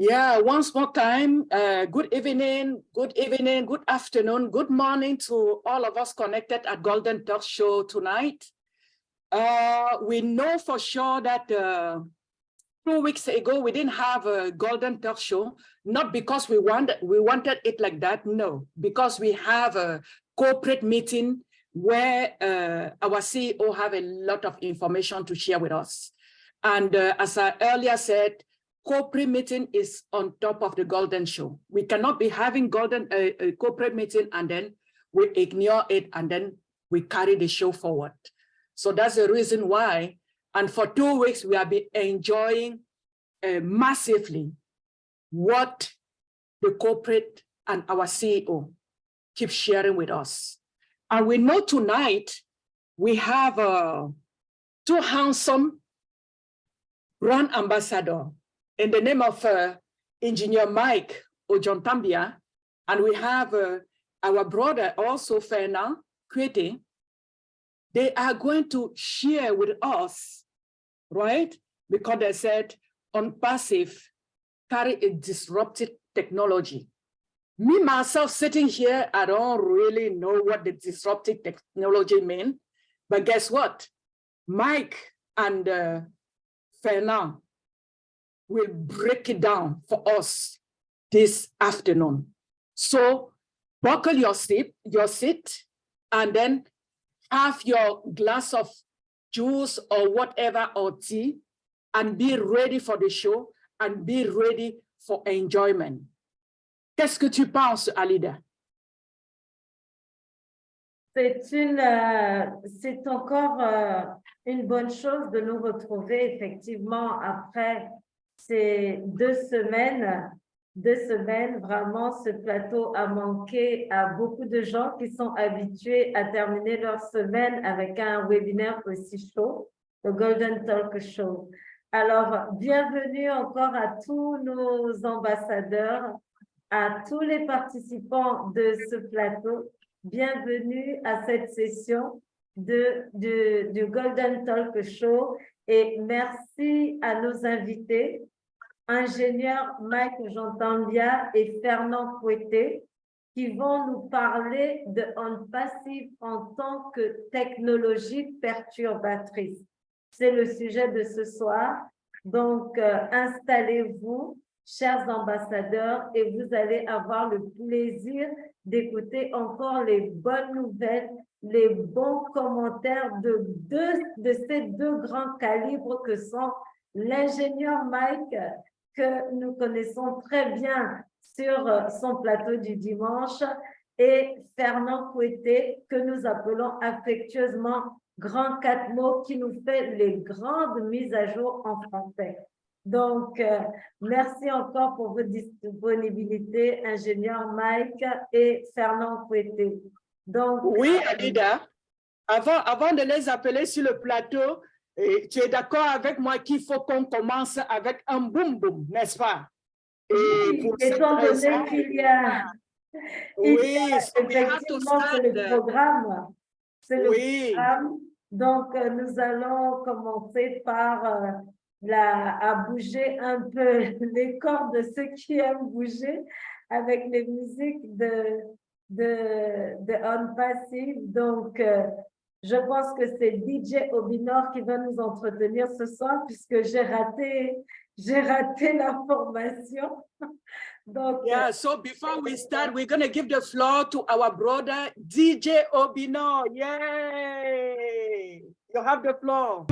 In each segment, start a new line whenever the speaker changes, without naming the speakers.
Yeah, once more time, good evening, good afternoon, good morning to all of us connected at Golden Talk Show tonight. We know for sure that 2 weeks ago, we didn't have a Golden Talk Show, not because we wanted it like that, no, because we have a corporate meeting where our CEO have a lot of information to share with us. And as I earlier said, corporate meeting is on top of the Golden Show. We cannot be having a corporate meeting and then we ignore it and then we carry the show forward. So that's the reason why. And for 2 weeks, we have been enjoying massively what the corporate and our CEO keep sharing with us. And we know tonight we have two handsome brand ambassadors in the name of Engineer Mike Ojontambia, and we have our brother also, Fernand Kwete. They are going to share with us, right? Because they said OnPassive carry a disruptive technology. Me, myself, sitting here, I don't really know what the disruptive technology means, but guess what? Mike and Fernand will break it down for us this afternoon. So buckle your seat, and then have your glass of juice or whatever, or tea, and be ready for the show and be ready for enjoyment. Qu'est-ce que tu penses, Alida?
C'est encore une bonne chose de nous retrouver effectivement après ces 2 semaines. 2 semaines, vraiment, ce plateau a manqué à beaucoup de gens qui sont habitués à terminer leur semaine avec un webinaire aussi chaud, le Golden Talk Show. Alors, bienvenue encore à tous nos ambassadeurs, à tous les participants de ce plateau. Bienvenue à cette session du Golden Talk Show et merci à nos invités, ingénieur Mike Ojontambia et Fernand Kwete, qui vont nous parler de OnPassive en tant que technologie perturbatrice. C'est le sujet de ce soir. Donc, installez-vous, chers ambassadeurs, et vous allez avoir le plaisir d'écouter encore les bonnes nouvelles, les bons commentaires de ces 2 grands calibres que sont l'ingénieur Mike, que nous connaissons très bien sur son plateau du dimanche, et Fernand Kwete, que nous appelons affectueusement Grand 4 mots, qui nous fait les grandes mises à jour en français. Donc, merci encore pour votre disponibilité, ingénieur Mike et Fernand Kwete. Donc,
oui, Alida, avant de les appeler sur le plateau, tu es d'accord avec moi qu'il faut qu'on commence avec un boum boum, n'est-ce pas?
Et pour étant donné qu'il y a,
effectivement,
c'est le programme. C'est le programme. Donc, nous allons commencer par à bouger un peu les corps de ceux qui aiment bouger avec les musiques de OnPassive. Donc, je pense que c'est DJ Obinor qui va nous entretenir ce soir puisque j'ai raté la formation. Donc,
yeah, so before we start, we're going to give the floor to our brother, DJ Obinor. Yay! You have the floor.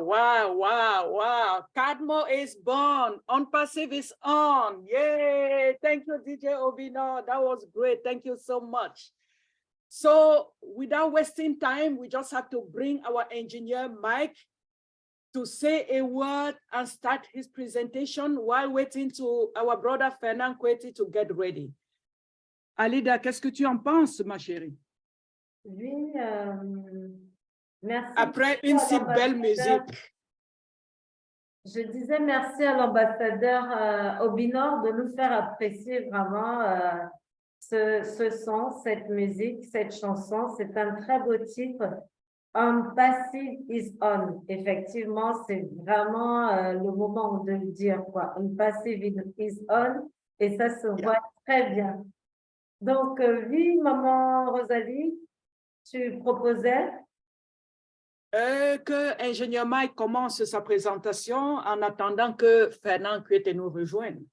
Wow. Cadmo is born. OnPassive is on. Yay. Thank you, DJ Obino. That was great. Thank you so much. So without wasting time, we just have to bring our engineer, Mike, to say a word and start his presentation while waiting to our brother Fernand Kweti to get ready. Alida, qu'est-ce que tu en penses, ma chérie?
Oui, merci.
Après une si belle musique.
Je disais merci à l'ambassadeur Obinor de nous faire apprécier vraiment ce son, cette musique, cette chanson. C'est un très beau titre. OnPassive is on. Effectivement, c'est vraiment le moment de le dire, quoi. OnPassive is on. Et ça se voit très bien. Donc, oui, maman Rosalie, tu proposais?
Que ingénieur Mike commence sa présentation en attendant que Fernand Kweti nous rejoigne.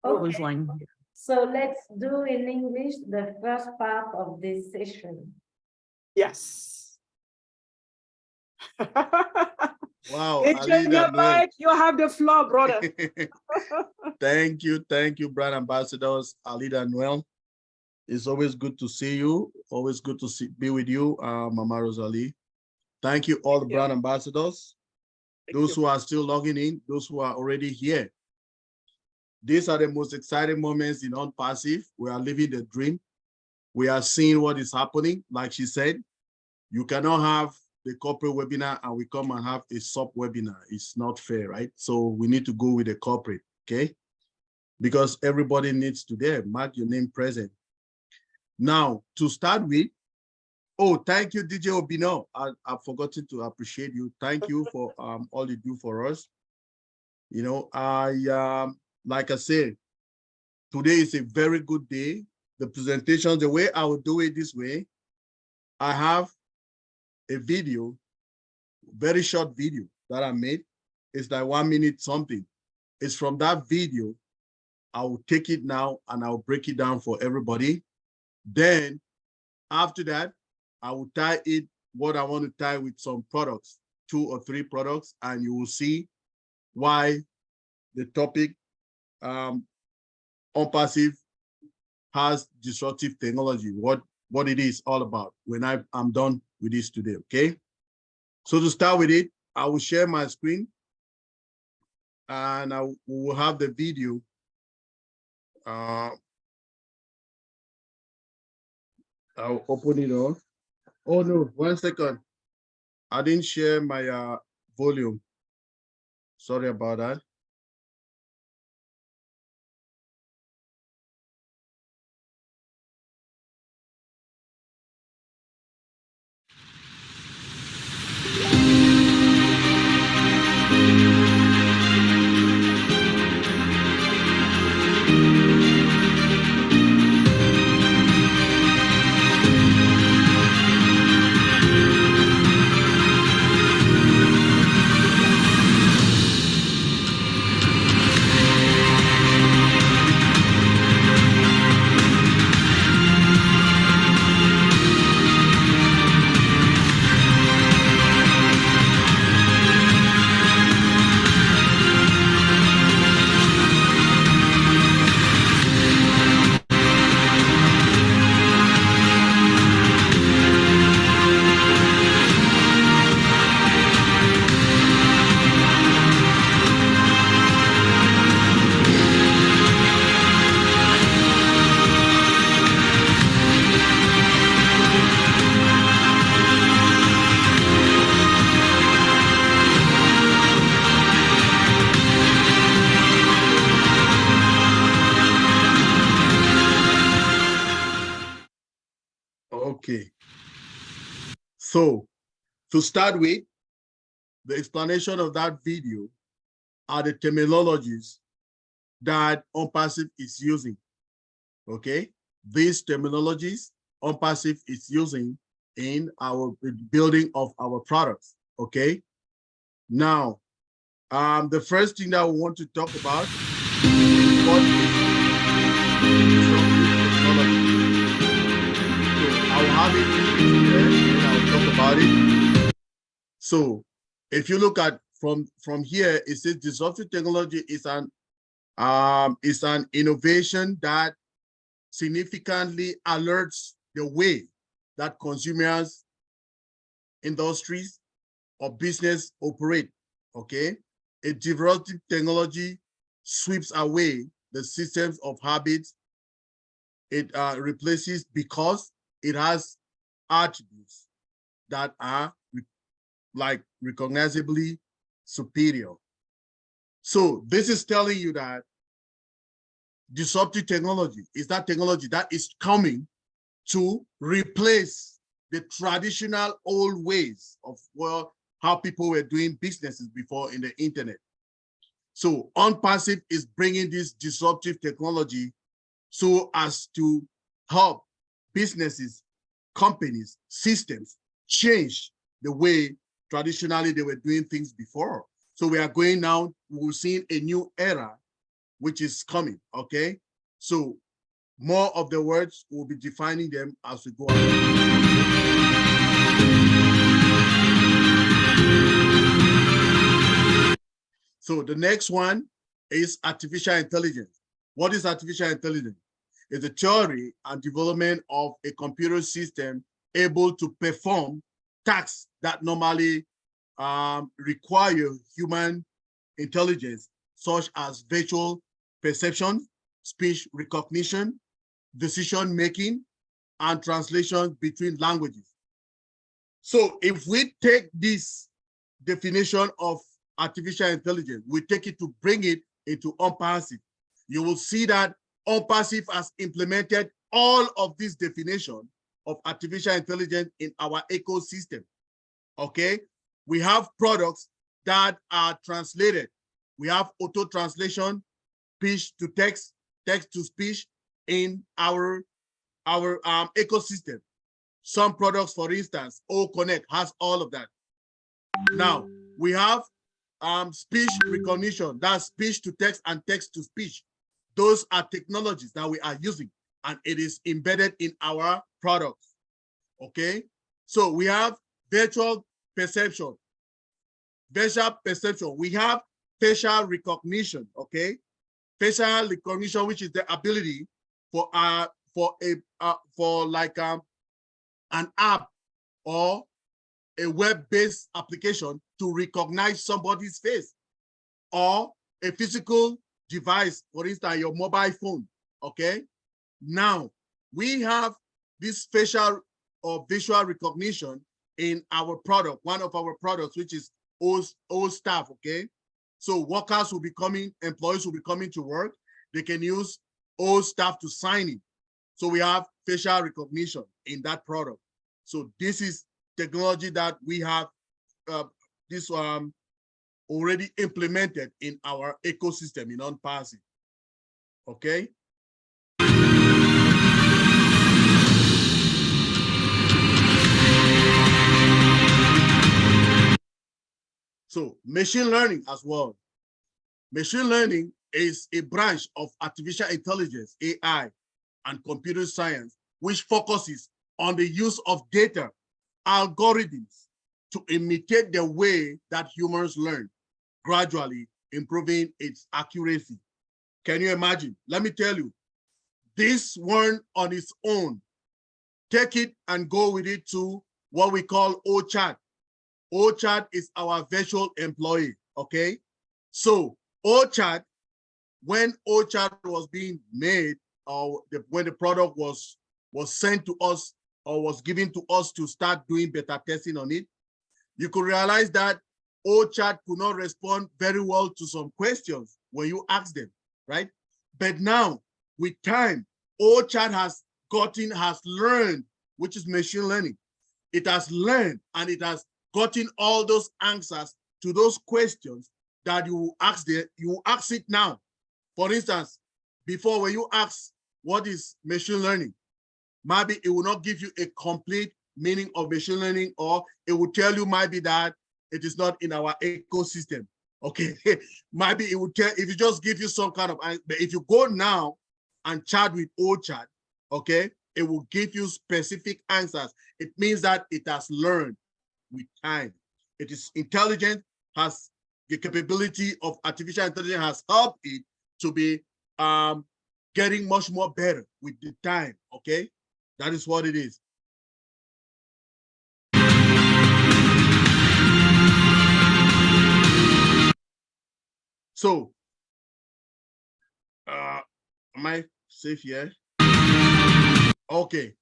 Okay. So let's do in English the first part of this session.
Yes.
Wow,
Ingenieur Mike, you have the floor, brother.
Thank you, brand ambassadors Alida and Noel. It's always good to see you. Always good to be with you, Mama Rosalie. Thank you, all the brand ambassadors, those who are still logging in, those who are already here. These are the most exciting moments in OnPassive. We are living the dream. We are seeing what is happening. Like she said, you cannot have the corporate webinar and we come and have a sub webinar. It's not fair, right? So we need to go with the corporate, okay? Because everybody needs to there, mark your name present. Now, to start with, oh, thank you, DJ Obino. I've forgotten to appreciate you. Thank you for all you do for us. You know, like I said, today is a very good day. The presentation, the way I will do it this way, I have a video, very short video that I made. It's like 1 minute something. It's from that video. I will take it now and I'll break it down for everybody. Then after that, I will tie it, what I want to tie with some products, 2 or 3 products, and you will see why the topic OnPassive has disruptive technology, what it is all about when I'm done with this today, okay? So to start with it, I will share my screen and I will have the video. I'll open it up. Oh no, 1 second. I didn't share my volume. Sorry about that. Okay. So to start with, the explanation of that video are the terminologies that OnPassive is using. Okay, these terminologies OnPassive is using in our building of our products. Okay, now the first thing that we want to talk about is what is technology. So I'll have it there and I'll talk about it. So if you look at from here, it says disruptive technology is an innovation that significantly alerts the way that consumers, industries, or business operate. Okay, a disruptive technology sweeps away the systems of habits it replaces because it has attributes that are like recognizably superior. So this is telling you that disruptive technology is that technology that is coming to replace the traditional old ways of how people were doing businesses before in the internet. So OnPassive is bringing this disruptive technology so as to help businesses, companies, systems change the way traditionally they were doing things before. So we are going now, we're seeing a new era which is coming, okay? So more of the words, we'll be defining them as we go along. So the next one is artificial intelligence. What is artificial intelligence? It's the theory and development of a computer system able to perform tasks that normally require human intelligence, such as visual perception, speech recognition, decision-making, and translation between languages. So if we take this definition of artificial intelligence, we take it to bring it into OnPassive, you will see that OnPassive has implemented all of this definition of artificial intelligence in our ecosystem, okay? We have products that are translated. We have auto translation, speech to text, text to speech in our ecosystem. Some products, for instance, OConnect has all of that. Now, we have speech recognition, that's speech to text and text to speech. Those are technologies that we are using, and it is embedded in our products, okay? So we have virtual perception. Visual perception, we have facial recognition, okay? Facial recognition, which is the ability for like an app or a web-based application to recognize somebody's face, or a physical device, for instance, your mobile phone, okay? Now, we have this facial or visual recognition in our product, one of our products, which is OStaff, okay? So workers will be coming, employees will be coming to work, they can use OStaff to sign in. So we have facial recognition in that product. So this is technology that we have already implemented in our ecosystem in OnPassive, okay? So machine learning as well. Machine learning is a branch of artificial intelligence, AI, and computer science, which focuses on the use of data, algorithms, to imitate the way that humans learn, gradually improving its accuracy. Can you imagine? Let me tell you, this one on its own, take it and go with it to what we call OChat. OChat is our virtual employee, okay? So OChat, when OChat was being made, or when the product was sent to us or was given to us to start doing beta testing on it, you could realize that OChat could not respond very well to some questions when you ask them, right? But now, with time, OChat has learned, which is machine learning. It has learned and it has gotten all those answers to those questions that you ask it now. For instance, before, when you ask what is machine learning, maybe it will not give you a complete meaning of machine learning, or it will tell you maybe that it is not in our ecosystem, okay? Maybe it will tell, if you just give you some kind of, but if you go now and chat with OChat, okay, it will give you specific answers. It means that it has learned with time. It is intelligent, has the capability of artificial intelligence, has helped it to be getting much more better with the time, okay? That is what it is. So, am I safe here? Okay.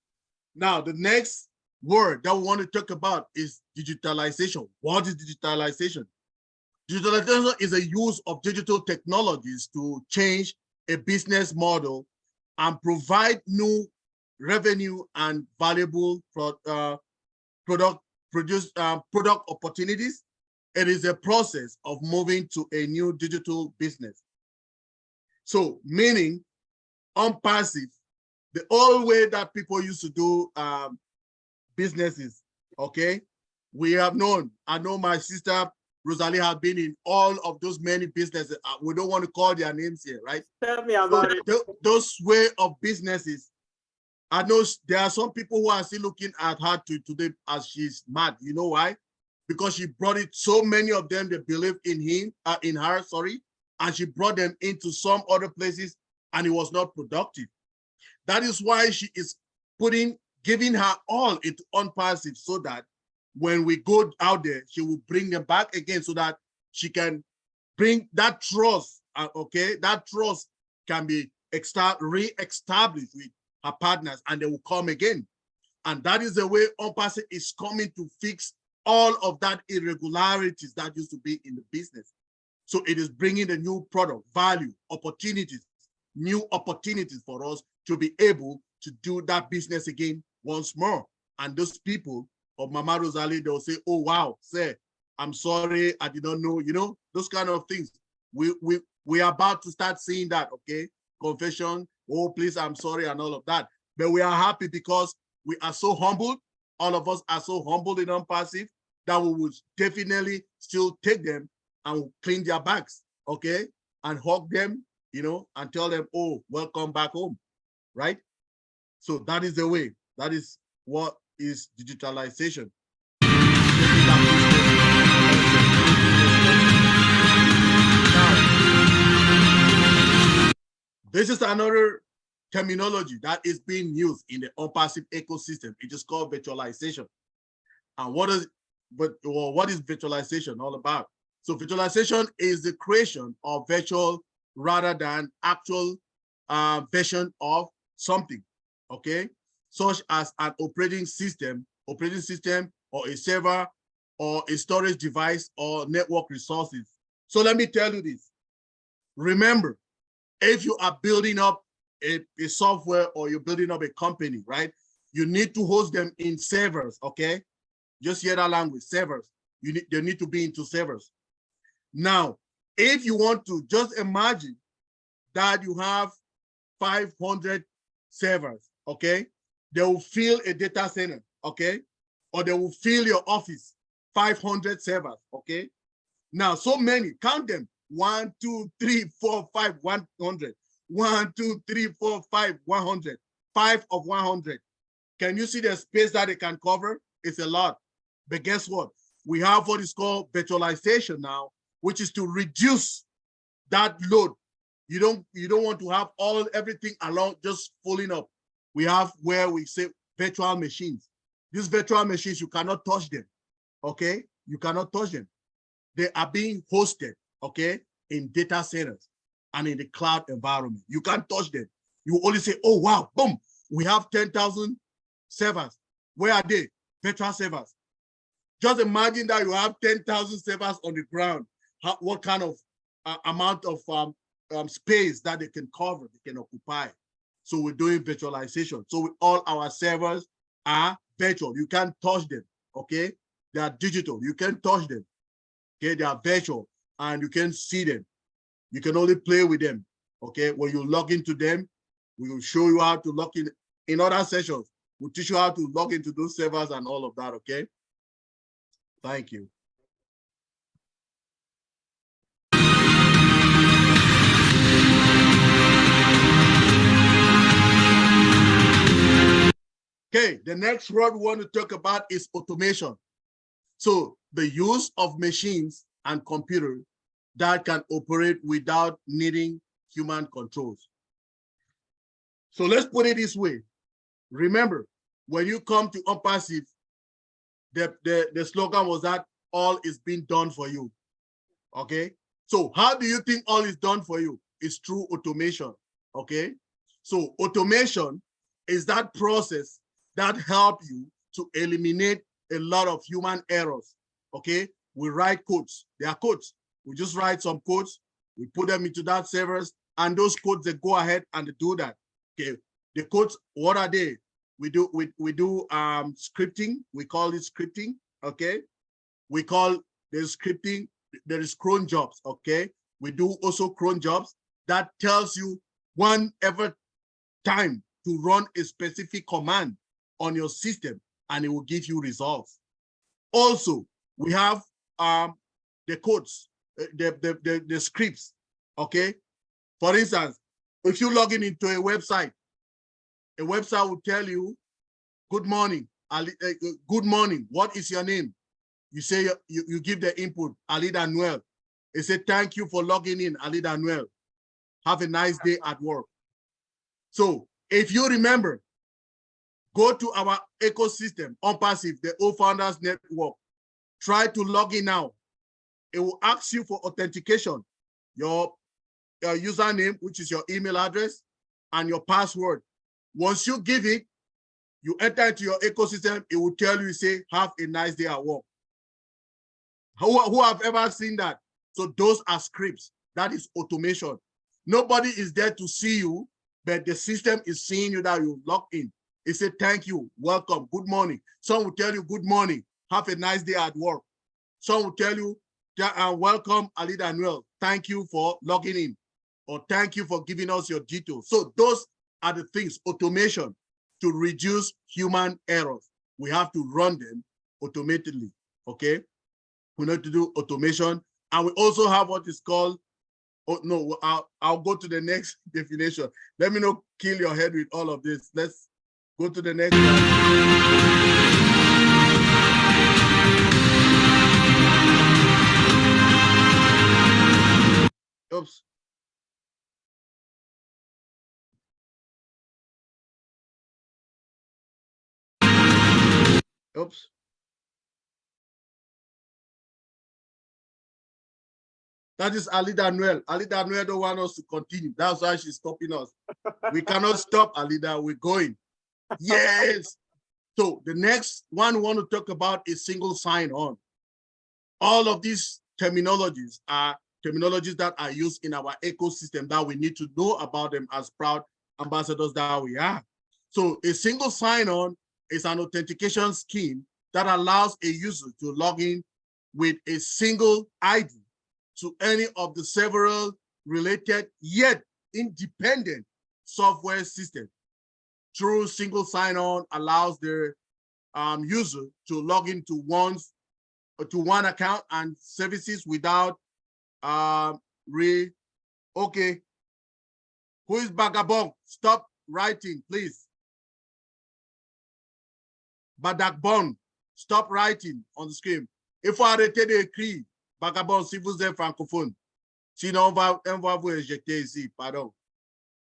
Now, the next word that we want to talk about is digitalization. What is digitalization? Digitalization is a use of digital technologies to change a business model and provide new revenue and valuable product opportunities. It is a process of moving to a new digital business. So, meaning unpassive, the old way that people used to do businesses, okay? We have known, I know my sister Rosalie has been in all of those many businesses. We don't want to call their names here, right?
Tell me about it.
Those way of businesses, I know there are some people who are still looking at her today as she's mad. You know why? Because she brought it, so many of them, they believe in her, and she brought them into some other places and it was not productive. That is why she is giving her all into unpassive, so that when we go out there, she will bring them back again, so that she can bring that trust, okay? That trust can be re-established with her partners and they will come again. And that is the way unpassive is coming to fix all of that irregularities that used to be in the business. So it is bringing a new product, value, opportunities, new opportunities for us to be able to do that business again once more. And those people of Mama Rosalie, they'll say, oh, wow, sir, I'm sorry, I did not know, you know, those kind of things. We are about to start seeing that, okay? Confession, oh, please, I'm sorry, and all of that. But we are happy because we are so humbled. All of us are so humbled and unpassive that we would definitely still take them and clean their bags, okay? And hug them, you know, and tell them, oh, welcome back home, right? So that is the way. That is what is digitalization. Now, this is another terminology that is being used in the unpassive ecosystem. It is called virtualization. And what is virtualization all about? So virtualization is the creation of virtual rather than actual version of something, okay? Such as an operating system, or a server, or a storage device, or network resources. So let me tell you this. Remember, if you are building up a software or you're building up a company, right? You need to host them in servers, okay? Just hear that language, servers. They need to be into servers. Now, if you want to, just imagine that you have 500 servers, okay? They will fill a data center, okay? Or they will fill your office, 500 servers, okay? Now, so many, count them. 1, 2, 3, 4, 5, 100. 1, 2, 3, 4, 5, 100. 5 of 100. Can you see the space that they can cover? It's a lot. But guess what? We have what is called virtualization now, which is to reduce that load. You don't want to have everything along just filling up. We have where we say virtual machines. These virtual machines, you cannot touch them, okay? You cannot touch them. They are being hosted, okay, in data centers and in the cloud environment. You can't touch them. You only say, oh, wow, boom, we have 10,000 servers. Where are they? Virtual servers. Just imagine that you have 10,000 servers on the ground. What kind of amount of space that they can cover, they can occupy. So we're doing virtualization. So all our servers are virtual. You can't touch them, okay? They are digital. You can't touch them, okay? They are virtual and you can see them. You can only play with them, okay? When you log into them, we will show you how to log in other sessions. We'll teach you how to log into those servers and all of that, okay? Thank you. Okay, the next word we want to talk about is automation. So the use of machines and computers that can operate without needing human controls. So let's put it this way. Remember, when you come to OnPassive, the slogan was that all is being done for you. Okay. So how do you think all is done for you? It's through automation. Okay. So automation is that process that help you to eliminate a lot of human errors. Okay. We write codes. They are codes. We just write some codes. We put them into that servers, and those codes, they go ahead and they do that. Okay. The codes, what are they? We do scripting. We call it scripting. Okay. We call the scripting, there is cron jobs. Okay. We do also cron jobs that tells you whenever time to run a specific command on your system, and it will give you results. Also, we have the codes, the scripts. Okay. For instance, if you log in into a website will tell you, good morning, good morning, what is your name? You say, you give the input, Alida Noel. It said, thank you for logging in, Alida Noel. Have a nice day at work. So if you remember, go to our ecosystem, OnPassive, the O Founders Network. Try to log in now. It will ask you for authentication, your username, which is your email address, and your password. Once you give it, you enter into your ecosystem, it will tell you, say, have a nice day at work. Who have ever seen that? So those are scripts. That is automation. Nobody is there to see you, but the system is seeing you that you log in. It said, thank you, welcome, good morning. Some will tell you, good morning, have a nice day at work. Some will tell you, welcome, Alida Noel. Thank you for logging in, or thank you for giving us your details. So those are the things, automation, to reduce human errors. We have to run them automatically, okay? We need to do automation. And we also have what is called, oh no, I'll go to the next definition. Let me not kill your head with all of this. Let's go to the next one. Oops. Oops. That is Alida Noel. Alida Noel don't want us to continue. That's why she's stopping us. We cannot stop, Alida. We're going. Yes. So the next one we want to talk about is single sign-on. All of these terminologies are terminologies that are used in our ecosystem that we need to know about them as proud ambassadors that we are. So a single sign-on is an authentication scheme that allows a user to log in with a single ID to any of the several related yet independent software systems. True single sign-on allows the user to log into one account and services without okay. Who is Bagabong? Stop writing, please. Badagbon, stop writing on the screen. Il faut arrêter d'écrire. Bagabon, si vous êtes francophone. Sinon, on va vous éjecter ici, pardon.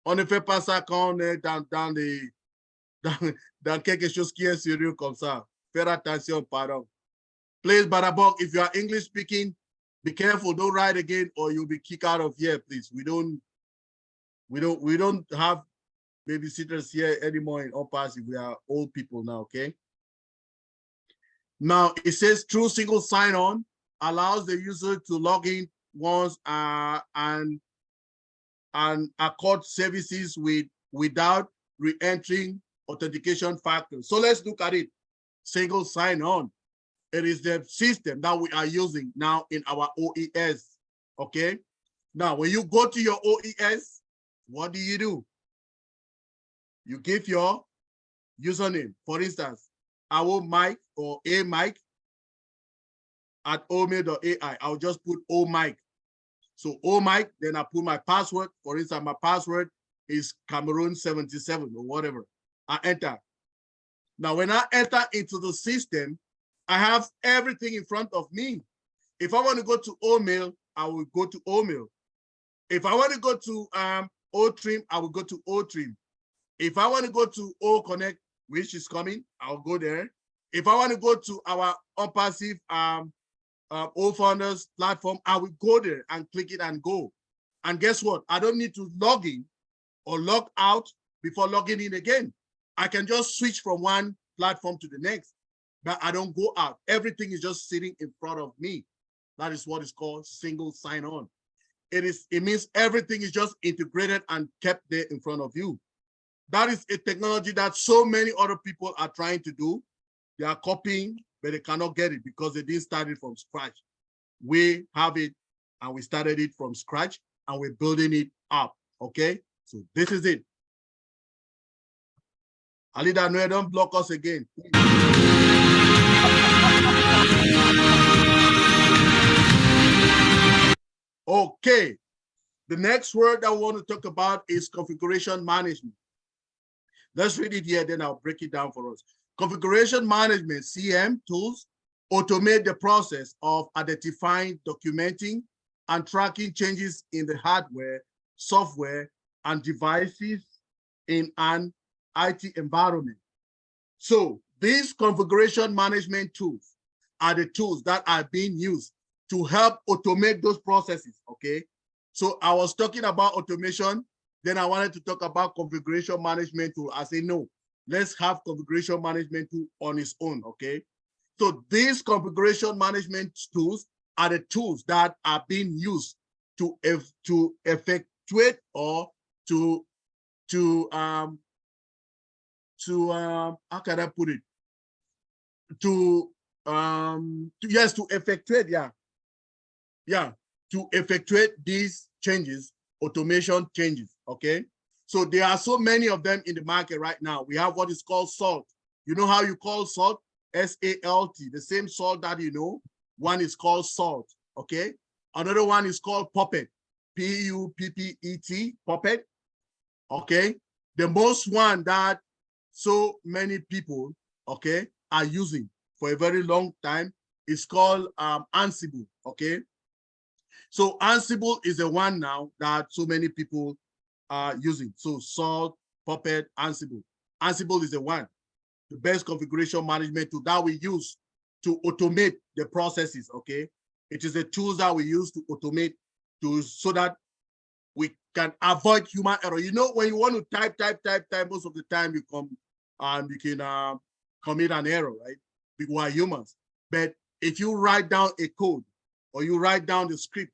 On ne fait pas ça quand on est dans quelque chose qui est sérieux comme ça. Faire attention, pardon. Please, Badabong, if you are English speaking, be careful, don't write again or you'll be kicked out of here, please. We don't have babysitters here anymore in OnPassive. We are old people now, okay? Now, it says true single sign-on allows the user to log in once and accord services without re-entering authentication factors. So let's look at it. Single sign-on. It is the system that we are using now in our OES, okay? Now, when you go to your OES, what do? You give your username. For instance, our Mike or A Mike at ome.ai. I'll just put O Mike. So O Mike, then I put my password. For instance, my password is Cameroon 77 or whatever. I enter. Now, when I enter into the system, I have everything in front of me. If I want to go to OMail, I will go to OMail. If I want to go to OTrim, I will go to OTrim. If I want to go to OConnect, which is coming, I'll go there. If I want to go to our OnPassive OFounders platform, I will go there and click it and go. And guess what? I don't need to log in or log out before logging in again. I can just switch from one platform to the next, but I don't go out. Everything is just sitting in front of me. That is what is called single sign-on. It means everything is just integrated and kept there in front of you. That is a technology that so many other people are trying to do. They are copying, but they cannot get it because they didn't start it from scratch. We have it and we started it from scratch and we're building it up, okay? So this is it. Alida, no, don't block us again. Okay, the next word that I want to talk about is configuration management. Let's read it here, then I'll break it down for us. Configuration management, CM tools, automate the process of identifying, documenting, and tracking changes in the hardware, software, and devices in an IT environment. So these configuration management tools are the tools that are being used to help automate those processes, okay? So I was talking about automation, then I wanted to talk about configuration management tool. I say, no, let's have configuration management tool on its own, okay? So these configuration management tools are the tools that are being used to effectuate or to how can I put it? To effectuate, to effectuate these changes, automation changes, okay? So there are so many of them in the market right now. We have what is called SALT. You know how you call SALT? S-A-L-T, the same salt that you know. One is called SALT, okay? Another one is called Puppet, P-U-P-P-E-T, Puppet, okay? The most one that so many people, okay, are using for a very long time is called Ansible, okay? So Ansible is the one now that so many people are using. So SALT, Puppet, Ansible. Ansible is the one, the best configuration management tool that we use to automate the processes, okay? It is the tools that we use to automate so that we can avoid human error. You know, when you want to type, most of the time you can commit an error, right? We are humans. But if you write down a code or you write down the script,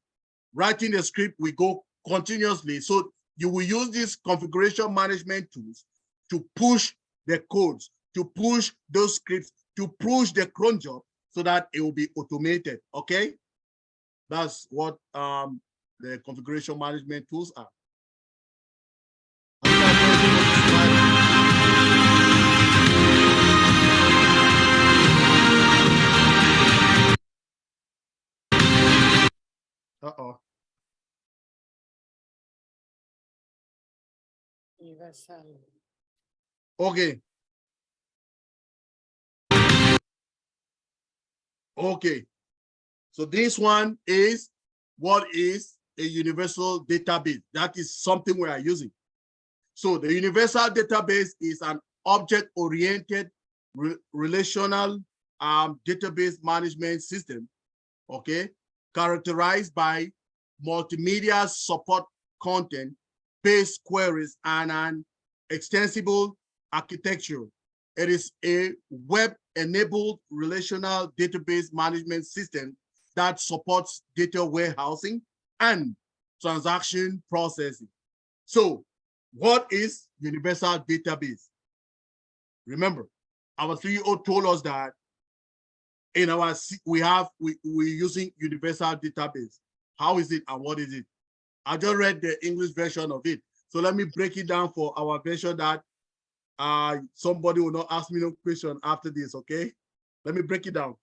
writing the script, we go continuously. So you will use these configuration management tools to push the codes, to push those scripts, to push the cron job so that it will be automated, okay? That's what the configuration management tools are. Uh-oh. Okay. Okay. So this one is what is a universal database. That is something we are using. So the universal database is an object-oriented relational database management system, okay, characterized by multimedia support content, based queries, and an extensible architecture. It is a web-enabled relational database management system that supports data warehousing and transaction processing. So what is universal database? Remember, our CEO told us that in our we're using universal database. How is it and what is it? I just read the English version of it. So let me break it down for our version that somebody will not ask me no question after this, okay? Let me break it down.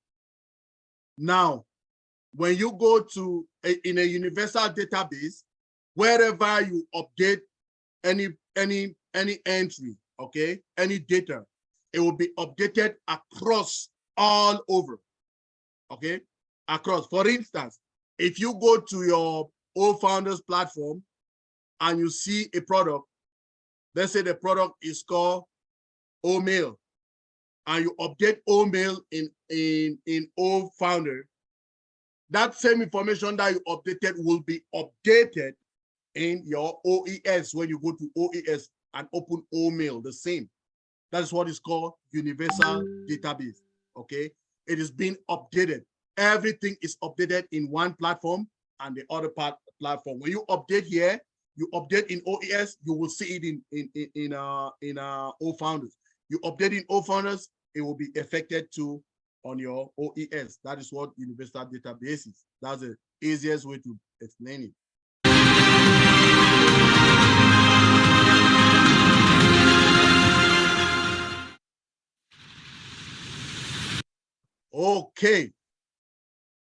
Now, when you go to in a universal database, wherever you update any entry, okay, any data, it will be updated across all over, okay? Across. For instance, if you go to your O-Founders platform and you see a product, let's say the product is called O-Mail, and you update O-Mail in O-Founder, that same information that you updated will be updated in your OES when you go to OES and open O-Mail, the same. That is what is called universal database, okay? It is being updated. Everything is updated in one platform and the other platform. When you update here, you update in OES, you will see it in O-Founders. You update in O-Founders, it will be affected to on your OES. That is what universal database is. That's the easiest way to explain it. Okay,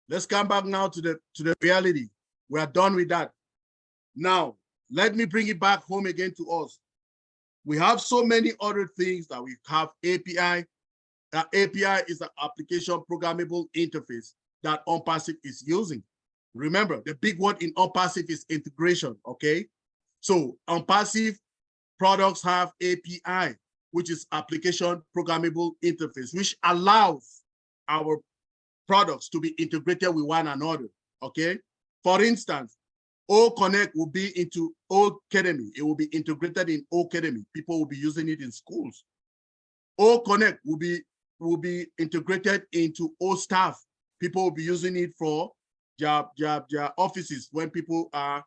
let's come back now to the reality. We are done with that. Now, let me bring it back home again to us. We have so many other things that we have API. API is an application programmable interface that OnPassive is using. Remember, the big word in OnPassive is integration, okay? So OnPassive products have API, which is application programmable interface, which allows our products to be integrated with one another, okay? For instance, O-Connect will be into O-Academy. It will be integrated in O-Academy. People will be using it in schools. O-Connect will be integrated into O-Staff. People will be using it for their offices. When people are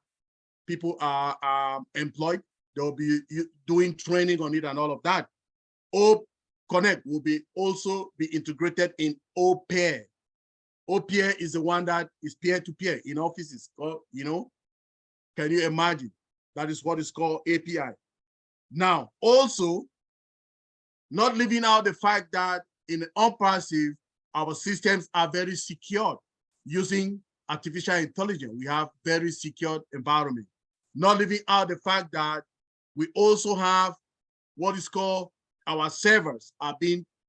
employed, they'll be doing training on it and all of that. O-Connect will also be integrated in O-Pair. O-Pair is the one that is peer-to-peer in offices, you know? Can you imagine? That is what is called API. Now, also, not leaving out the fact that in OnPassive, our systems are very secure using artificial intelligence. We have very secure environment. Not leaving out the fact that we also have what is called our servers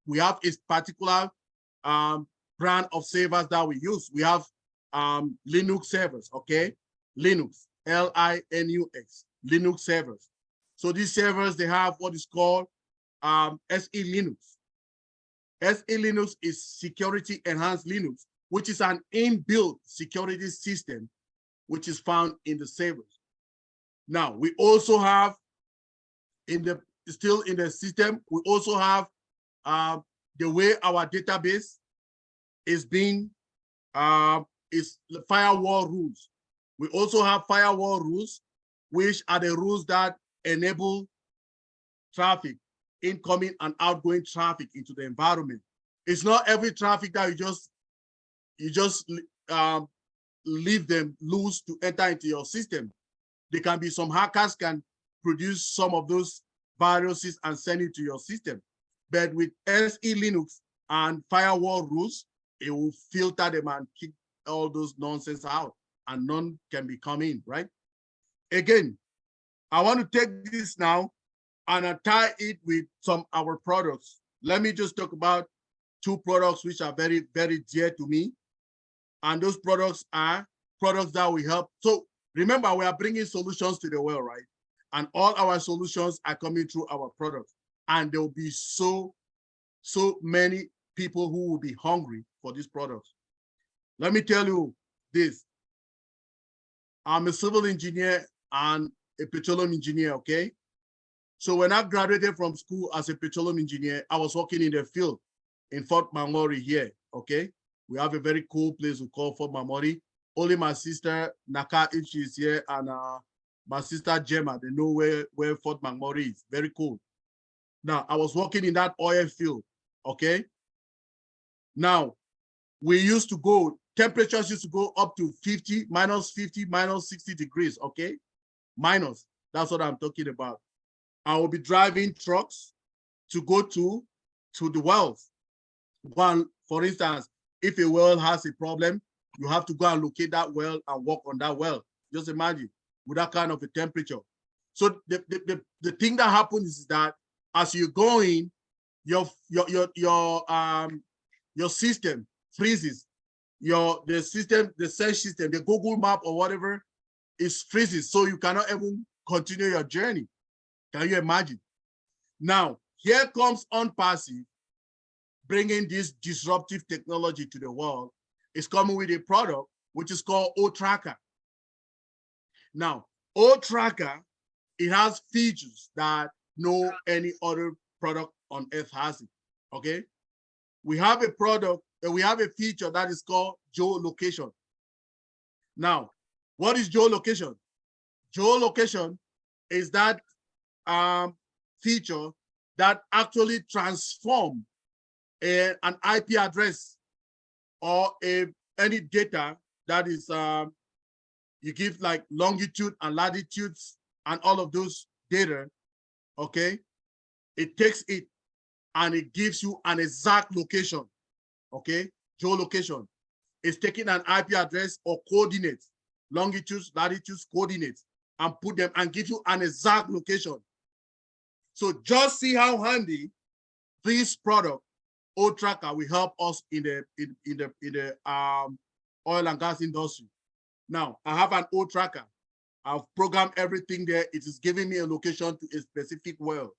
we have a particular brand of servers that we use. We have Linux servers, okay? Linux, L-I-N-U-X, Linux servers. So these servers, they have what is called SE Linux. SE Linux is Security Enhanced Linux, which is an inbuilt security system, which is found in the servers. Now, we also have, still in the system, we also have the way our database is being, is the firewall rules. We also have firewall rules, which are the rules that enable traffic, incoming and outgoing traffic into the environment. It's not every traffic that you just leave them loose to enter into your system. There can be some hackers can produce some of those viruses and send it to your system. But with SE Linux and firewall rules, it will filter them and kick all those nonsense out, and none can be coming, right? Again, I want to take this now and tie it with some of our products. Let me just talk about two products which are very, very dear to me. And those products are products that we help. So remember, we are bringing solutions to the world, right? And all our solutions are coming through our products. And there will be so many people who will be hungry for these products. Let me tell you this. I'm a civil engineer and a petroleum engineer, okay? So when I graduated from school as a petroleum engineer, I was working in the field in Fort McMurray here, okay? We have a very cool place we call Fort McMurray. Only my sister Naka, if she's here, and my sister Gemma, they know where Fort McMurray is. Very cool. Now, I was working in that oil field, okay? Now, we used to go, temperatures used to go up to 50, minus 50, minus 60 degrees, okay? Minus, that's what I'm talking about. I will be driving trucks to go to the wells. One, for instance, if a well has a problem, you have to go and locate that well and work on that well. Just imagine, with that kind of a temperature. So the thing that happens is that as you're going, your your system freezes. The search system, the Google map or whatever is freezes. So you cannot even continue your journey. Can you imagine? Now, here comes OnPassive, bringing this disruptive technology to the world. It's coming with a product which is called OTracker. Now, OTracker, it has features that no any other product on earth has it. Okay, we have a product and we have a feature that is called geolocation. Now, what is geolocation? Geolocation is that feature that actually transform an IP address or any data that is you give like longitude and latitudes and all of those data. Okay, it takes it and it gives you an exact location. Okay, geolocation is taking an IP address or coordinates, longitudes, latitudes, coordinates, and put them and give you an exact location. So just see how handy this product, OTracker, will help us in the oil and gas industry. Now I have an OTracker. I've programmed everything there. It is giving me a location to a specific well.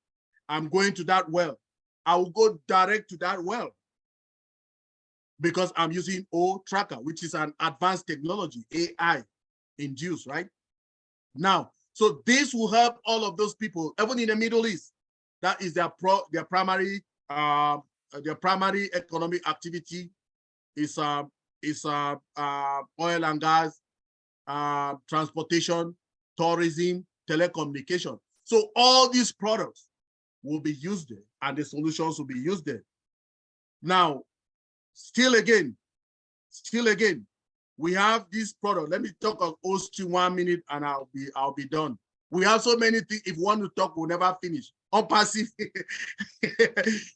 I'm going to that well. I will go direct to that well because I'm using OTracker, which is an advanced technology, AI induced, right? Now, so this will help all of those people, even in the Middle East. That is their primary economic activity is oil and gas, transportation, tourism, telecommunication. So all these products will be used there and the solutions will be used there. Now, still again, we have this product. Let me talk of OST 1 minute and I'll be done. We have so many things. If we want to talk, we'll never finish. OnPassive.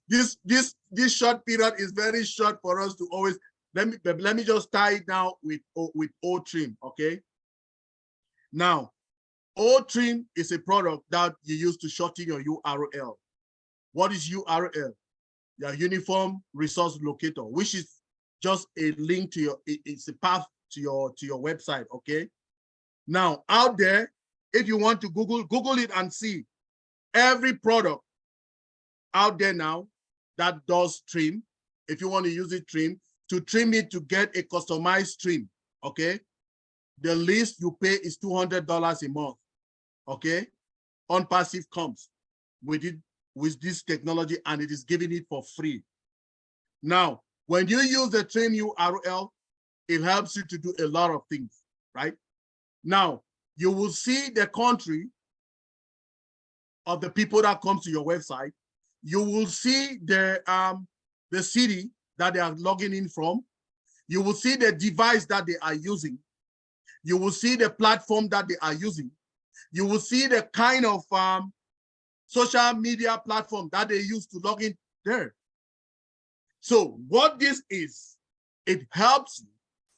this short period is very short for us to always. Let me just tie it down with OTrim. Okay. Now, OTrim is a product that you use to shorten your URL. What is URL? Your Uniform Resource Locator, which is just a link to your. It's a path to your website. Okay. Now, out there, if you want to Google it and see every product out there now that does trim. If you want to use it, to trim it to get a customized trim. Okay. The least you pay is $200 a month. Okay. OnPassive comes with this technology and it is giving it for free. Now, when you use the trim URL, it helps you to do a lot of things, right? Now, you will see the country of the people that come to your website. You will see the city that they are logging in from. You will see the device that they are using. You will see the platform that they are using. You will see the kind of social media platform that they use to log in there. So what this is, it helps you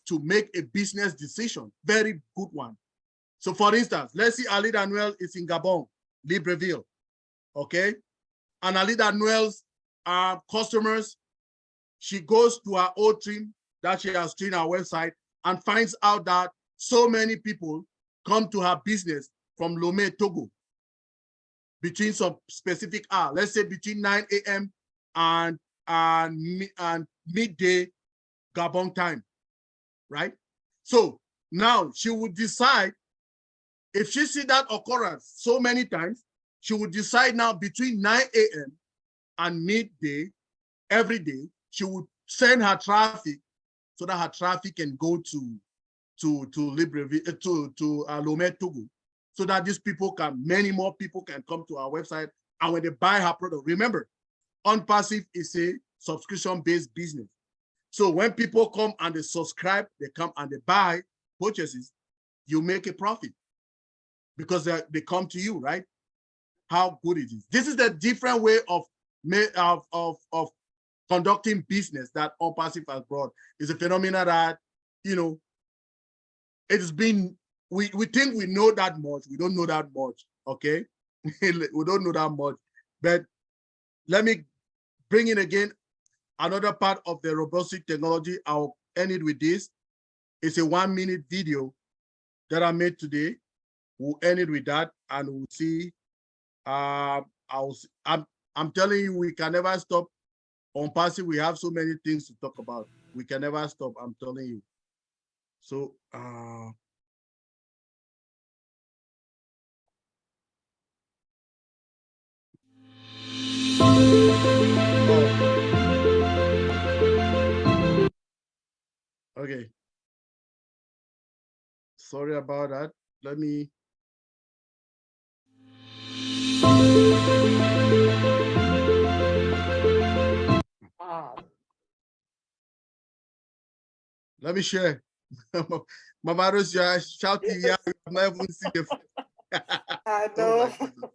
to make a business decision, very good one. So for instance, let's see Alida Noel is in Gabon, Libreville, okay? And Alida Noel's customers, she goes to her OTrim that she has trained our website and finds out that so many people come to her business from Lomé, Togo, between some specific hour, let's say between 9 a.m. and midday Gabon time, right? So now she would decide, if she see that occurrence so many times, she would decide now between 9 a.m. and midday every day, she would send her traffic so that her traffic can go to Libreville, to Lomé, Togo, so that these people can, many more people can come to our website. And when they buy her product, remember, OnPassive is a subscription-based business. So when people come and they subscribe, they come and they buy purchases, you make a profit because they come to you, right? How good it is. This is the different way of conducting business that OnPassive has brought. It's a phenomenon that, you know, it has been, we think we know that much. We don't know that much, okay? We don't know that much. But let me bring in again another part of the robotic technology. I'll end it with this. It's a 1-minute video that I made today. We'll end it with that, and we'll see. I'm telling you, we can never stop. On Passive, we have so many things to talk about. We can never stop. I'm telling you. So, okay. Sorry about that. Let me. Let me share. Mama Rose, you are shouting. Yeah, you have not even seen the.
I
Oh
know.
my goodness.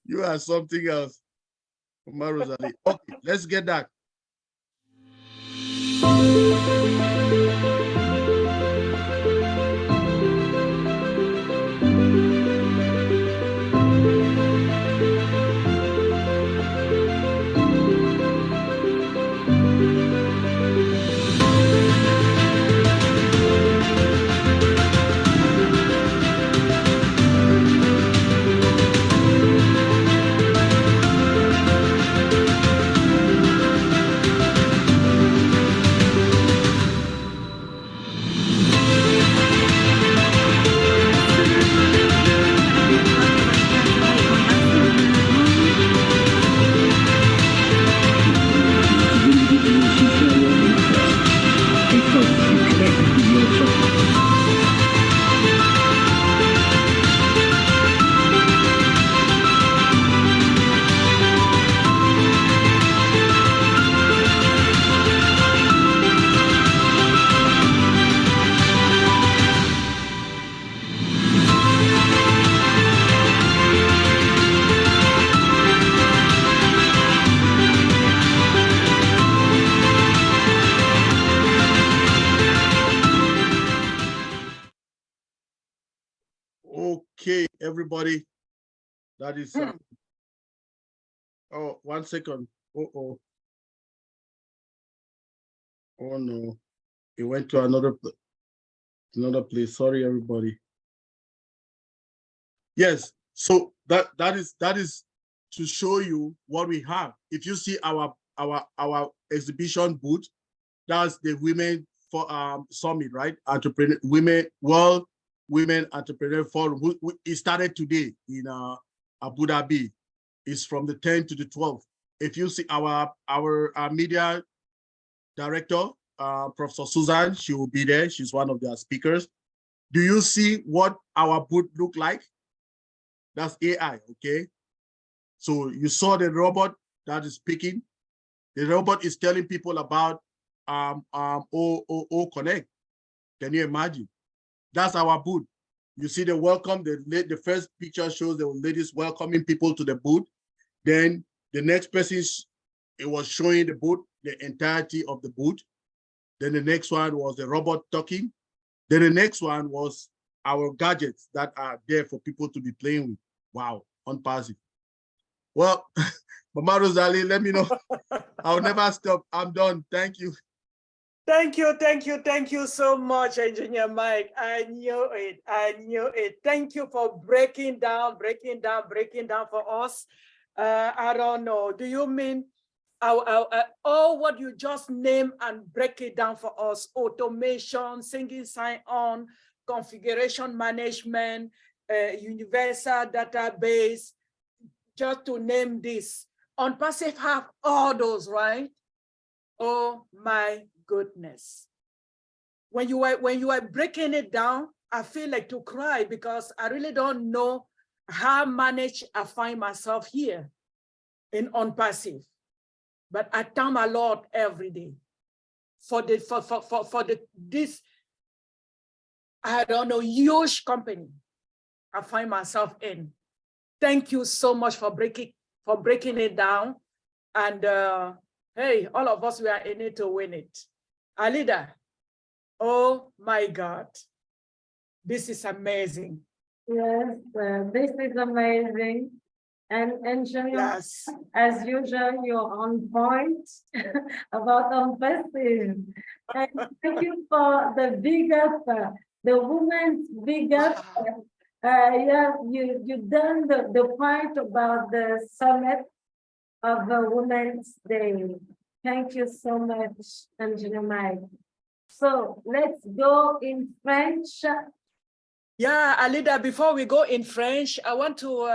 You are something else. Mama Rosalie. Okay, let's get that. Okay, everybody. That is. Oh, 1 second. Oh no, it went to another place. Sorry, everybody. Yes. So that is to show you what we have. If you see our exhibition booth, that's the Women for Summit, right? World Women Entrepreneur Forum. It started today in Abu Dhabi. It's from the 10th to the 12th. If you see our media director, Professor Susan, she will be there. She's one of their speakers. Do you see what our booth look like? That's AI, okay? So you saw the robot that is speaking. The robot is telling people about O Connect. Can you imagine? That's our booth. You see the welcome, the first picture shows the ladies welcoming people to the booth. Then the next person, it was showing the booth, the entirety of the booth. Then the next one was the robot talking. Then the next one was our gadgets that are there for people to be playing with. Wow, on Passive. Well, Mama Rosalie, let me know. I'll never stop. I'm done. Thank you.
Thank you so much, Engineer Mike. I knew it. Thank you for breaking down for us. I don't know. Do you mean all what you just named and break it down for us? Automation, single sign-on, configuration management, universal database, just to name this. On Passive have all those, right? Oh my goodness. When you were breaking it down, I feel like to cry because I really don't know how managed I find myself here on Passive. But I thank my Lord every day for this, I don't know, huge company I find myself in. Thank you so much for breaking it down. And hey, all of us, we are in it to win it. Alida, oh my God, this is amazing.
Yes, this is amazing. And engineer,
Yes.
as usual, you're on point about on-passive. And thank you for the big up, the women's big up. Yeah, you done the point about the summit of the Women's Day. Thank you so much, Engineer Mike. So let's go in French.
Yeah, Alida, before we go in French, I want to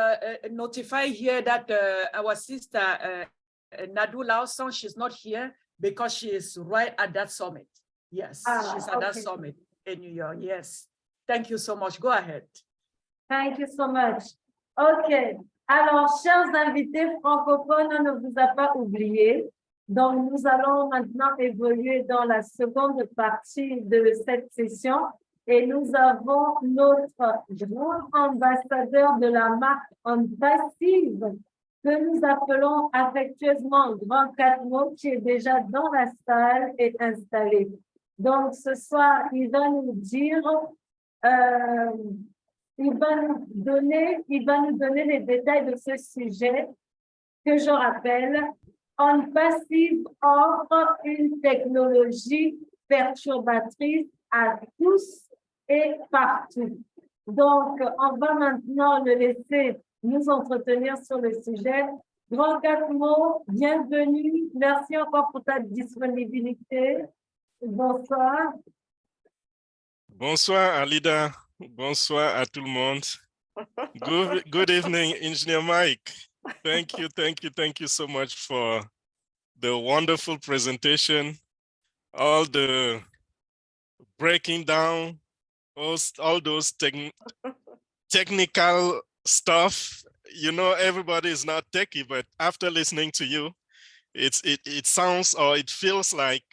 notify here that our sister, Nadou Lawson, she's not here because she is right at that summit. Yes, she's at that
Okay.
summit in New York. Yes. Thank you so much. Go ahead.
Thank you so much. OK. Alors, chers invités francophones, on ne vous a pas oublié. Donc, nous allons maintenant évoluer dans la seconde partie de cette session. Et nous avons notre grand ambassadeur de la marque On-Passive que nous appelons affectueusement Grand Catmo, qui est déjà dans la salle et installé. Donc, ce soir, il va nous dire... il va nous donner les détails de ce sujet que je rappelle. On-Passive offre une technologie perturbatrice à tous et partout. Donc, on va maintenant le laisser nous entretenir sur le sujet. Grand Catmo, bienvenue. Merci encore pour ta disponibilité. Bonsoir.
Bonsoir, Alida. Bonsoir à tout le monde. Good evening, Engineer Mike. Thank you so much for the wonderful presentation, all the breaking down, all those technical stuff. You know, everybody is not techie, but after listening to you, it sounds or it feels like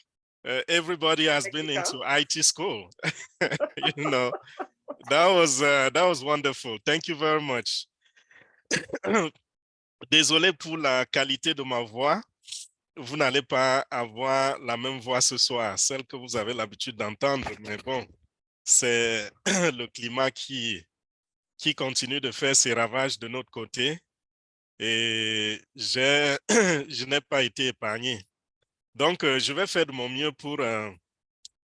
everybody has been into IT school. You know. That was wonderful. Thank you very much. Désolé pour la qualité de ma voix. Vous n'allez pas avoir la même voix ce soir, celle que vous avez l'habitude d'entendre, mais bon, c'est le climat qui continue de faire ses ravages de notre côté et je n'ai pas été épargné. Donc, je vais faire de mon mieux pour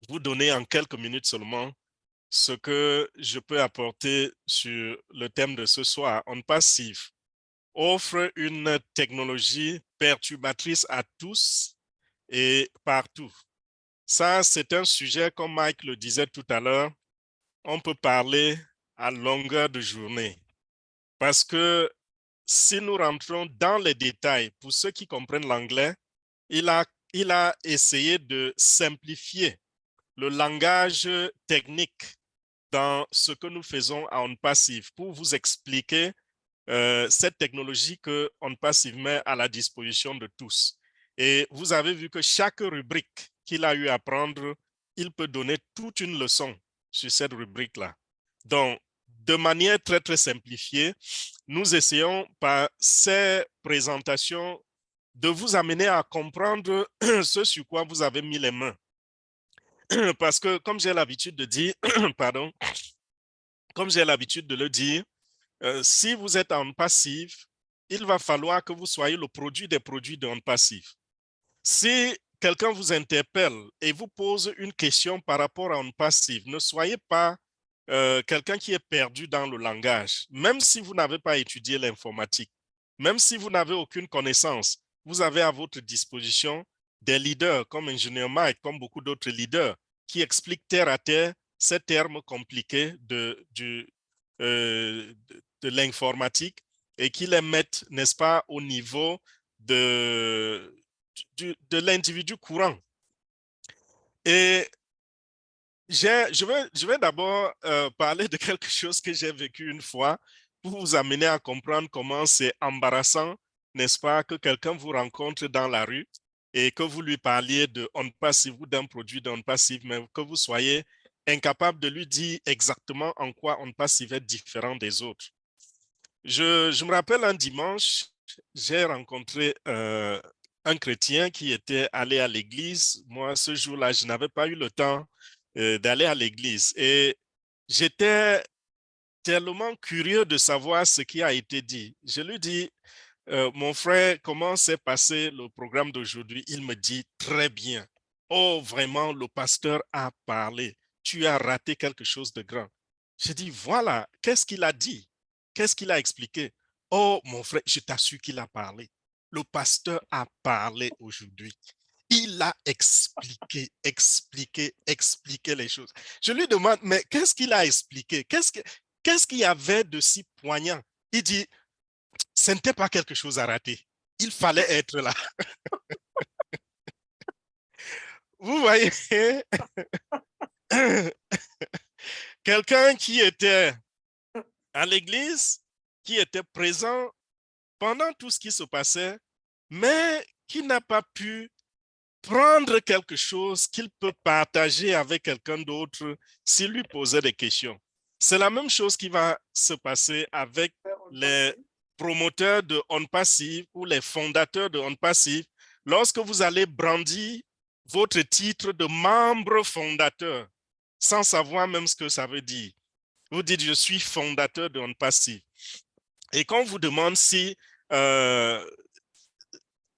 vous donner en quelques minutes seulement ce que je peux apporter sur le thème de ce soir. On-Passive offre une technologie perturbatrice à tous et partout. Ça, c'est un sujet, comme Mike le disait tout à l'heure, on peut parler à longueur de journée. Parce que si nous rentrons dans les détails, pour ceux qui comprennent l'anglais, il a essayé de simplifier le langage technique dans ce que nous faisons à On-Passive pour vous expliquer cette technologie que On-Passive met à la disposition de tous. Et vous avez vu que chaque rubrique qu'il a eu à prendre, il peut donner toute une leçon sur cette rubrique-là. Donc, de manière très, très simplifiée, nous essayons par ces présentations de vous amener à comprendre ce sur quoi vous avez mis les mains. Parce que, comme j'ai l'habitude de dire, pardon, comme j'ai l'habitude de le dire, si vous êtes en passive, il va falloir que vous soyez le produit des produits de On-Passive. Si quelqu'un vous interpelle et vous pose une question par rapport à On-Passive, ne soyez pas quelqu'un qui est perdu dans le langage. Même si vous n'avez pas étudié l'informatique, même si vous n'avez aucune connaissance, vous avez à votre disposition des leaders comme Ingénieur Mike, comme beaucoup d'autres leaders, qui expliquent terre à terre ces termes compliqués de l'informatique et qui les mettent, n'est-ce pas, au niveau de l'individu courant. Et je vais d'abord parler de quelque chose que j'ai vécu une fois pour vous amener à comprendre comment c'est embarrassant, n'est-ce pas, que quelqu'un vous rencontre dans la rue et que vous lui parliez de On-Passive ou d'un produit de On-Passive, mais que vous soyez incapable de lui dire exactement en quoi On-Passive est différent des autres. Je me rappelle un dimanche, j'ai rencontré un chrétien qui était allé à l'église. Moi, ce jour-là, je n'avais pas eu le temps d'aller à l'église. Et j'étais tellement curieux de savoir ce qui a été dit. Je lui dis, mon frère, comment s'est passé le programme d'aujourd'hui? Il me dit, très bien. Oh, vraiment, le pasteur a parlé. Tu as raté quelque chose de grand. Je dis, voilà, qu'est-ce qu'il a dit? Qu'est-ce qu'il a expliqué? Oh, mon frère, je t'assure qu'il a parlé. Le pasteur a parlé aujourd'hui. Il a expliqué les choses. Je lui demande, mais qu'est-ce qu'il a expliqué? Qu'est-ce qu'il y avait de si poignant? Il dit, ce n'était pas quelque chose à rater. Il fallait être là. Vous voyez, quelqu'un qui était à l'église, qui était présent pendant tout ce qui se passait, mais qui n'a pas pu prendre quelque chose qu'il peut partager avec quelqu'un d'autre s'il lui posait des questions. C'est la même chose qui va se passer avec les promoteurs de On Passive ou les fondateurs de On Passive. Lorsque vous allez brandir votre titre de membre fondateur, sans savoir même ce que ça veut dire, vous dites, je suis fondateur de On Passive. Et quand on vous demande si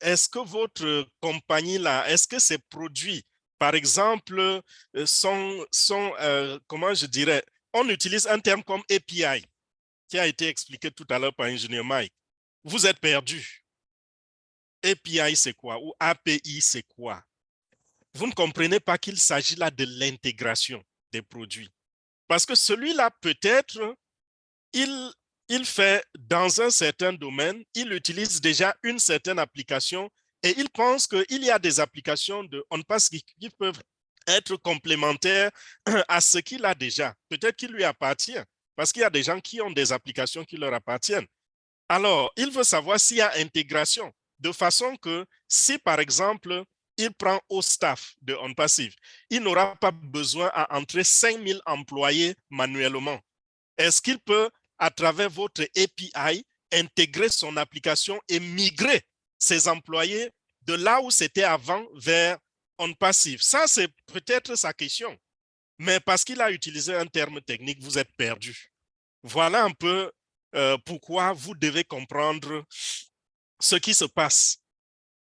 est-ce que votre compagnie là, est-ce que ces produits, par exemple, sont comment je dirais, on utilise un terme comme API, qui a été expliqué tout à l'heure par ingénieur Mike. Vous êtes perdu. API, c'est quoi? Ou API, c'est quoi? Vous ne comprenez pas qu'il s'agit là de l'intégration des produits. Parce que celui-là, peut-être, il fait dans un certain domaine, il utilise déjà une certaine application et il pense qu'il y a des applications de OnPass qui peuvent être complémentaires à ce qu'il a déjà. Peut-être qu'il lui appartient parce qu'il y a des gens qui ont des applications qui leur appartiennent. Alors, il veut savoir s'il y a intégration de façon que si, par exemple, il prend au staff de OnPassive, il n'aura pas besoin à entrer 5000 employés manuellement. Est-ce qu'il peut, à travers votre API, intégrer son application et migrer ses employés de là où c'était avant vers OnPassive? Ça, c'est peut-être sa question. Mais parce qu'il a utilisé un terme technique, vous êtes perdu. Voilà un peu pourquoi vous devez comprendre ce qui se passe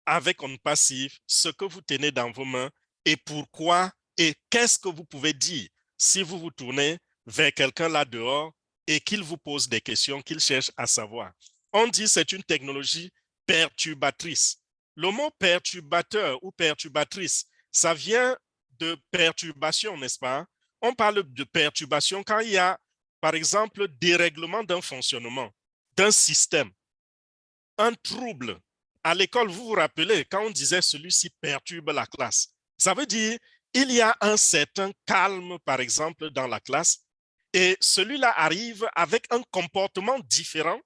avec OnPassive, ce que vous tenez dans vos mains et pourquoi et qu'est-ce que vous pouvez dire si vous vous tournez vers quelqu'un là dehors et qu'il vous pose des questions qu'il cherche à savoir. On dit que c'est une technologie perturbatrice. Le mot perturbateur ou perturbatrice, ça vient de perturbation, n'est-ce pas? On parle de perturbation quand il y a, par exemple, dérèglement d'un fonctionnement, d'un système, un trouble. À l'école, vous vous rappelez, quand on disait celui-ci perturbe la classe, ça veut dire il y a un certain calme, par exemple, dans la classe, et celui-là arrive avec un comportement différent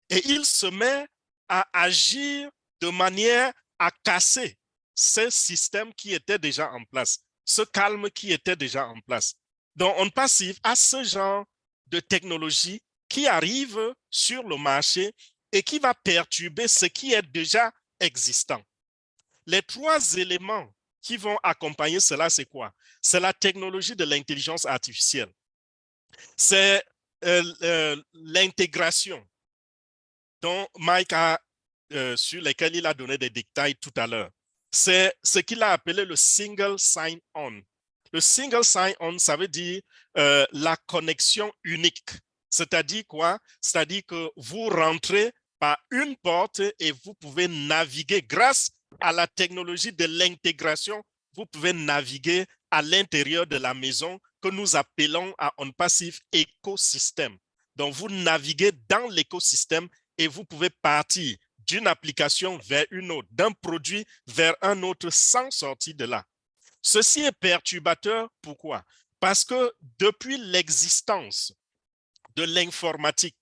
et il se met à agir de manière à casser ce système qui était déjà en place, ce calme qui était déjà en place. Donc, On Passive à ce genre de technologie qui arrive sur le marché et qui va perturber ce qui est déjà existant. Les trois éléments qui vont accompagner cela, c'est quoi? C'est la technologie de l'intelligence artificielle. C'est l'intégration dont Mike a, sur lesquels il a donné des détails tout à l'heure. C'est ce qu'il a appelé le single sign-on. Le single sign-on, ça veut dire la connexion unique. C'est-à-dire quoi? C'est-à-dire que vous rentrez par une porte et vous pouvez naviguer grâce à la technologie de l'intégration. Vous pouvez naviguer à l'intérieur de la maison que nous appelons à On Passive écosystème. Donc, vous naviguez dans l'écosystème et vous pouvez partir d'une application vers une autre, d'un produit vers un autre sans sortir de là. Ceci est perturbateur. Pourquoi? Parce que depuis l'existence de l'informatique,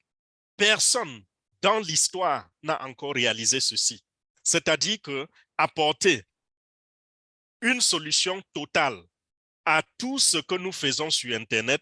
personne dans l'histoire n'a encore réalisé ceci. C'est-à-dire que apporter une solution totale à tout ce que nous faisons sur Internet,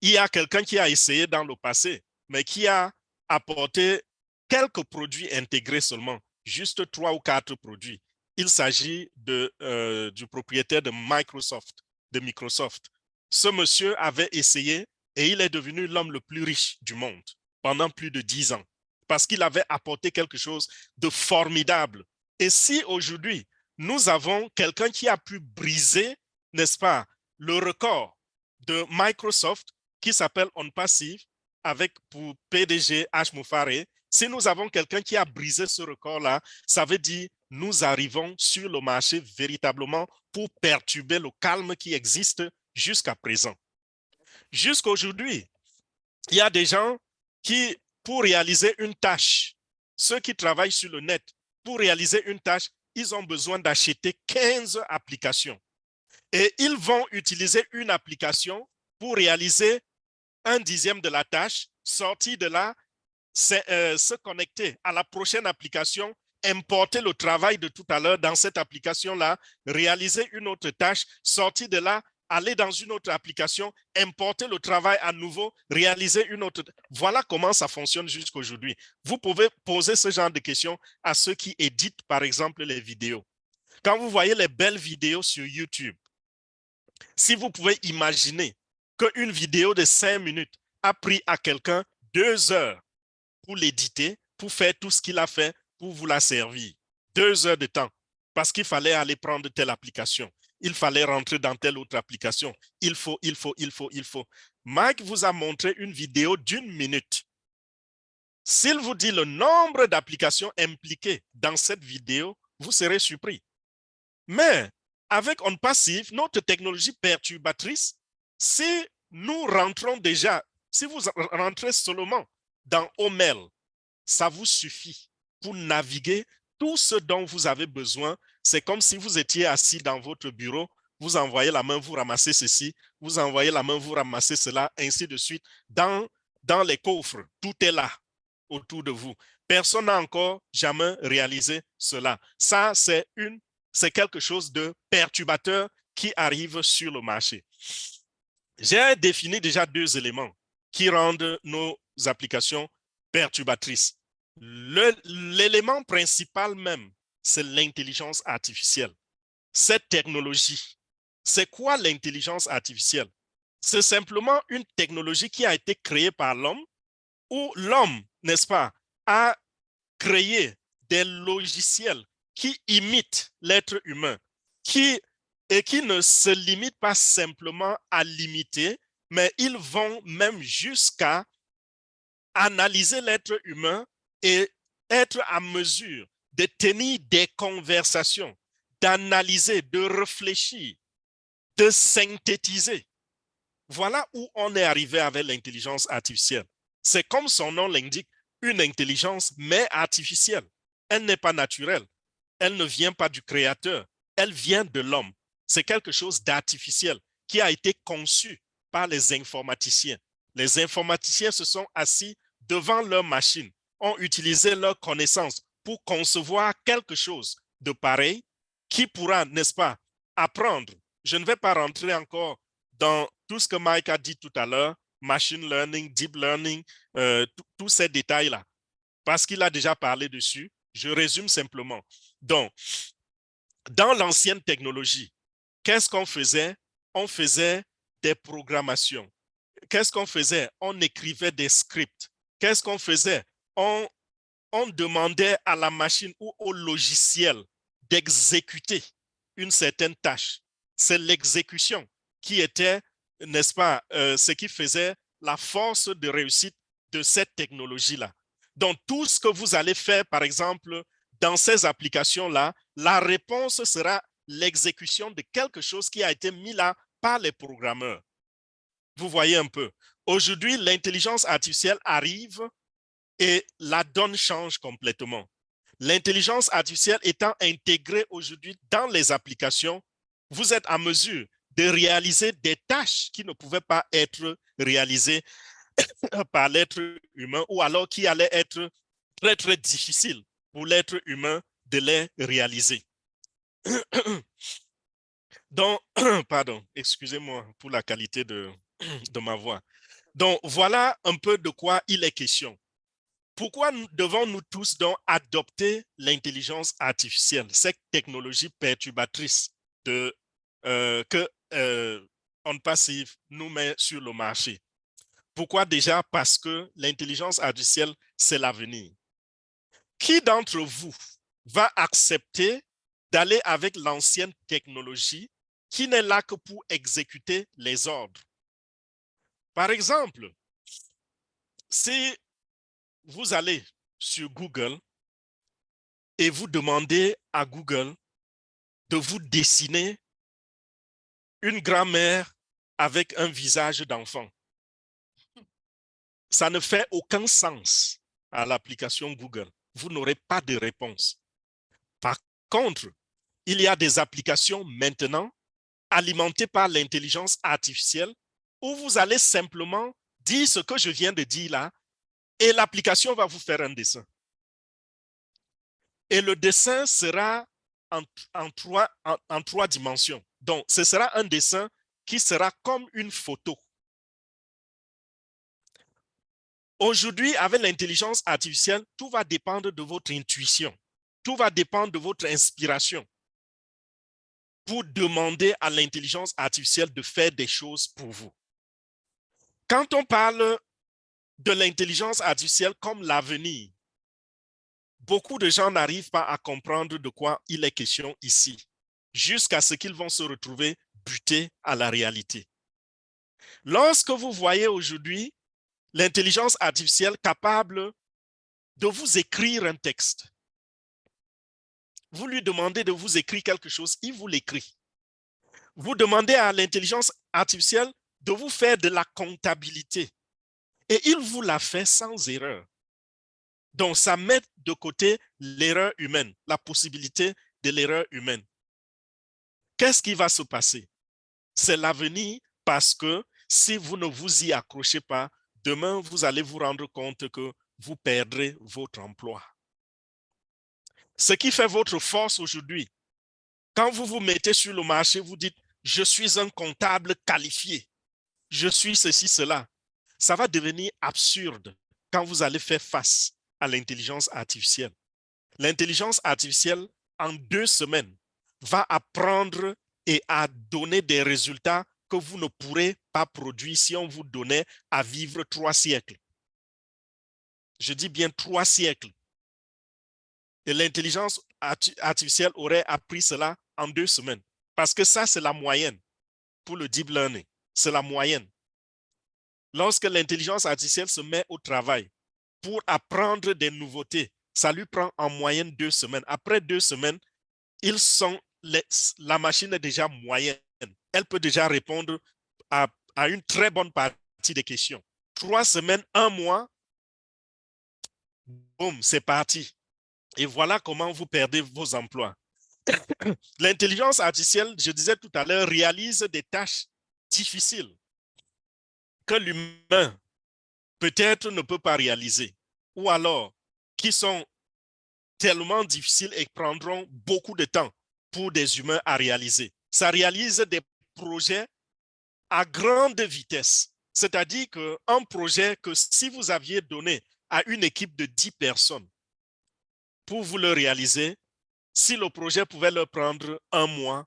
il y a quelqu'un qui a essayé dans le passé, mais qui a apporté quelques produits intégrés seulement, juste 3 ou 4 produits. Il s'agit du propriétaire de Microsoft. Ce monsieur avait essayé et il est devenu l'homme le plus riche du monde pendant plus de 10 ans parce qu'il avait apporté quelque chose de formidable. Et si aujourd'hui, nous avons quelqu'un qui a pu briser, n'est-ce pas, le record de Microsoft qui s'appelle OnPassive avec pour PDG H. Moufare, si nous avons quelqu'un qui a brisé ce record-là, ça veut dire nous arrivons sur le marché véritablement pour perturber le calme qui existe jusqu'à présent. Jusqu'à aujourd'hui, il y a des gens qui, pour réaliser une tâche, ceux qui travaillent sur le net, pour réaliser une tâche, ils ont besoin d'acheter 15 applications. Et ils vont utiliser une application pour réaliser 1/10 de la tâche, sortir de là, se connecter à la prochaine application, importer le travail de tout à l'heure dans cette application-là, réaliser une autre tâche, sortir de là, aller dans une autre application, importer le travail à nouveau, réaliser une autre. Voilà comment ça fonctionne jusqu'à aujourd'hui. Vous pouvez poser ce genre de questions à ceux qui éditent, par exemple, les vidéos. Quand vous voyez les belles vidéos sur YouTube, si vous pouvez imaginer qu'une vidéo de 5 minutes a pris à quelqu'un 2 heures pour l'éditer, pour faire tout ce qu'il a fait, pour vous la servir. 2 heures de temps, parce qu'il fallait aller prendre telle application. Il fallait rentrer dans telle autre application. Il faut. Mike vous a montré une vidéo d'1 minute. S'il vous dit le nombre d'applications impliquées dans cette vidéo, vous serez surpris. Mais avec OnPassive, notre technologie perturbatrice, si nous rentrons déjà, si vous rentrez seulement dans OML, ça vous suffit pour naviguer tout ce dont vous avez besoin. C'est comme si vous étiez assis dans votre bureau, vous envoyez la main, vous ramassez ceci, vous envoyez la main, vous ramassez cela, ainsi de suite. Dans les coffres, tout est là autour de vous. Personne n'a encore jamais réalisé cela. Ça, c'est quelque chose de perturbateur qui arrive sur le marché. J'ai défini déjà 2 éléments qui rendent nos applications perturbatrices. L'élément principal même, c'est l'intelligence artificielle. Cette technologie, c'est quoi l'intelligence artificielle? C'est simplement une technologie qui a été créée par l'homme, où l'homme, n'est-ce pas, a créé des logiciels qui imitent l'être humain, qui ne se limitent pas simplement à l'imiter, mais ils vont même jusqu'à analyser l'être humain et être à mesure de tenir des conversations, d'analyser, de réfléchir, de synthétiser. Voilà où on est arrivé avec l'intelligence artificielle. C'est comme son nom l'indique, une intelligence, mais artificielle. Elle n'est pas naturelle. Elle ne vient pas du créateur. Elle vient de l'homme. C'est quelque chose d'artificiel qui a été conçu par les informaticiens. Les informaticiens se sont assis devant leur machine, ont utilisé leurs connaissances pour concevoir quelque chose de pareil qui pourra, n'est-ce pas, apprendre. Je ne vais pas rentrer encore dans tout ce que Mike a dit tout à l'heure, machine learning, deep learning, tous ces détails-là, parce qu'il a déjà parlé dessus. Je résume simplement. Donc, dans l'ancienne technologie, qu'est-ce qu'on faisait? On faisait des programmations. Qu'est-ce qu'on faisait? On écrivait des scripts. Qu'est-ce qu'on faisait? On demandait à la machine ou au logiciel d'exécuter une certaine tâche. C'est l'exécution qui était, n'est-ce pas, ce qui faisait la force de réussite de cette technologie-là. Donc, tout ce que vous allez faire, par exemple, dans ces applications-là, la réponse sera l'exécution de quelque chose qui a été mis là par les programmeurs. Vous voyez un peu. Aujourd'hui, l'intelligence artificielle arrive et la donne change complètement. L'intelligence artificielle étant intégrée aujourd'hui dans les applications, vous êtes en mesure de réaliser des tâches qui ne pouvaient pas être réalisées par l'être humain ou alors qui allaient être très, très difficiles pour l'être humain de les réaliser. Donc, pardon, excusez-moi pour la qualité de ma voix. Donc, voilà un peu de quoi il est question. Pourquoi devons-nous tous donc adopter l'intelligence artificielle, cette technologie perturbatrice que OnPassive nous met sur le marché? Pourquoi déjà? Parce que l'intelligence artificielle, c'est l'avenir. Qui d'entre vous va accepter d'aller avec l'ancienne technologie qui n'est là que pour exécuter les ordres? Par exemple, si vous allez sur Google et vous demandez à Google de vous dessiner une grand-mère avec un visage d'enfant, ça ne fait aucun sens à l'application Google. Vous n'aurez pas de réponse. Par contre, il y a des applications maintenant alimentées par l'intelligence artificielle où vous allez simplement dire ce que je viens de dire là et l'application va vous faire un dessin. Et le dessin sera en trois dimensions. Donc, ce sera un dessin qui sera comme une photo. Aujourd'hui, avec l'intelligence artificielle, tout va dépendre de votre intuition. Tout va dépendre de votre inspiration pour demander à l'intelligence artificielle de faire des choses pour vous. Quand on parle de l'intelligence artificielle comme l'avenir, beaucoup de gens n'arrivent pas à comprendre de quoi il est question ici, jusqu'à ce qu'ils vont se retrouver butés à la réalité. Lorsque vous voyez aujourd'hui l'intelligence artificielle capable de vous écrire un texte, vous lui demandez de vous écrire quelque chose, il vous l'écrit. Vous demandez à l'intelligence artificielle de vous faire de la comptabilité et il vous la fait sans erreur. Donc, ça met de côté l'erreur humaine, la possibilité de l'erreur humaine. Qu'est-ce qui va se passer? C'est l'avenir parce que si vous ne vous y accrochez pas, demain, vous allez vous rendre compte que vous perdrez votre emploi. Ce qui fait votre force aujourd'hui, quand vous vous mettez sur le marché, vous dites « je suis un comptable qualifié, je suis ceci, cela ». Ça va devenir absurde quand vous allez faire face à l'intelligence artificielle. L'intelligence artificielle, en 2 semaines, va apprendre et à donner des résultats que vous ne pourrez pas produire si on vous donnait à vivre 3 siècles. Je dis bien 3 siècles. Et l'intelligence artificielle aurait appris cela en 2 semaines. Parce que ça, c'est la moyenne pour le deep learning. C'est la moyenne. Lorsque l'intelligence artificielle se met au travail pour apprendre des nouveautés, ça lui prend en moyenne 2 semaines. Après 2 semaines, la machine est déjà moyenne. Elle peut déjà répondre à une très bonne partie des questions. 3 semaines, 1 mois, boum, c'est parti. Et voilà comment vous perdez vos emplois. L'intelligence artificielle, je disais tout à l'heure, réalise des tâches difficiles que l'humain peut-être ne peut pas réaliser, ou alors qui sont tellement difficiles et prendront beaucoup de temps pour des humains à réaliser. Ça réalise des projets à grande vitesse. C'est-à-dire qu'un projet que si vous aviez donné à une équipe de 10 personnes pour vous le réaliser, si le projet pouvait leur prendre 1 mois,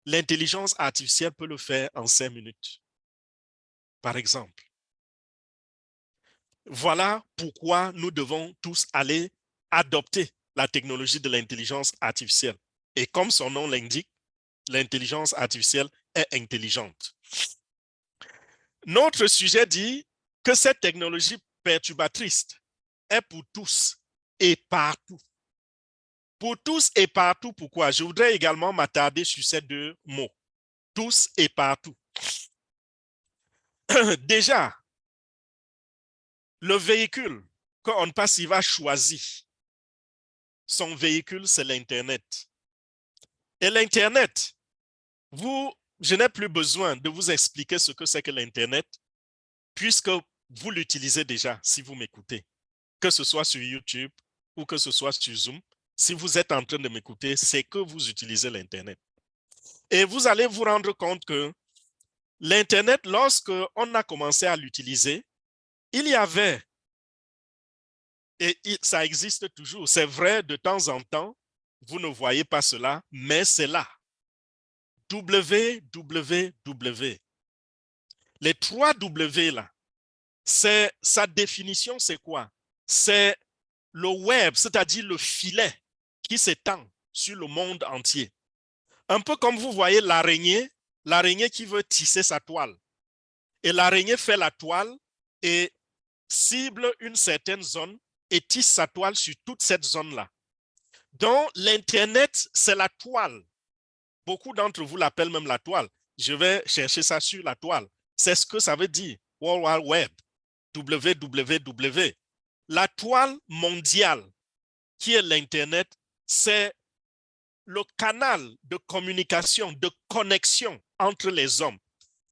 l'intelligence artificielle peut le faire en 5 minutes, par exemple. Voilà pourquoi nous devons tous aller adopter la technologie de l'intelligence artificielle. Et comme son nom l'indique, l'intelligence artificielle est intelligente. Notre sujet dit que cette technologie perturbatrice est pour tous et partout. Pour tous et partout, pourquoi? Je voudrais également m'attarder sur ces 2 mots. Tous et partout. Déjà, le véhicule qu'on ne passe, il va choisir. Son véhicule, c'est l'Internet. Et l'Internet, je n'ai plus besoin de vous expliquer ce que c'est que l'Internet, puisque vous l'utilisez déjà si vous m'écoutez. Que ce soit sur YouTube ou que ce soit sur Zoom, si vous êtes en train de m'écouter, c'est que vous utilisez l'Internet. Et vous allez vous rendre compte que l'Internet, lorsqu'on a commencé à l'utiliser, il y avait, et ça existe toujours, c'est vrai, de temps en temps, vous ne voyez pas cela, mais c'est là. www. Les 3 W là, sa définition, c'est quoi? C'est le web, c'est-à-dire le filet qui s'étend sur le monde entier. Un peu comme vous voyez l'araignée qui veut tisser sa toile. Et l'araignée fait la toile et cible une certaine zone et tisse sa toile sur toute cette zone-là. Donc, l'Internet, c'est la toile. Beaucoup d'entre vous l'appellent même la toile. Je vais chercher ça sur la toile. C'est ce que ça veut dire, World Wide Web, www. La toile mondiale, qui est l'Internet, c'est le canal de communication, de connexion entre les hommes.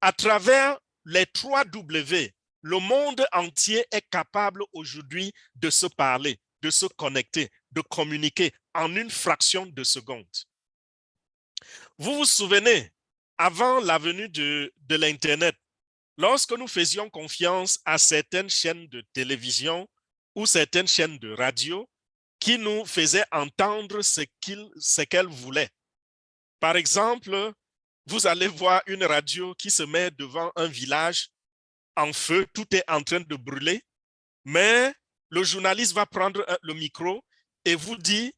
À travers les 3 W, le monde entier est capable aujourd'hui de se parler, de se connecter, de communiquer en une fraction de seconde. Vous vous souvenez, avant la venue de l'Internet, lorsque nous faisions confiance à certaines chaînes de télévision ou certaines chaînes de radio qui nous faisaient entendre ce qu'elles voulaient. Par exemple, vous allez voir une radio qui se met devant un village en feu, tout est en train de brûler, mais le journaliste va prendre le micro et vous dit,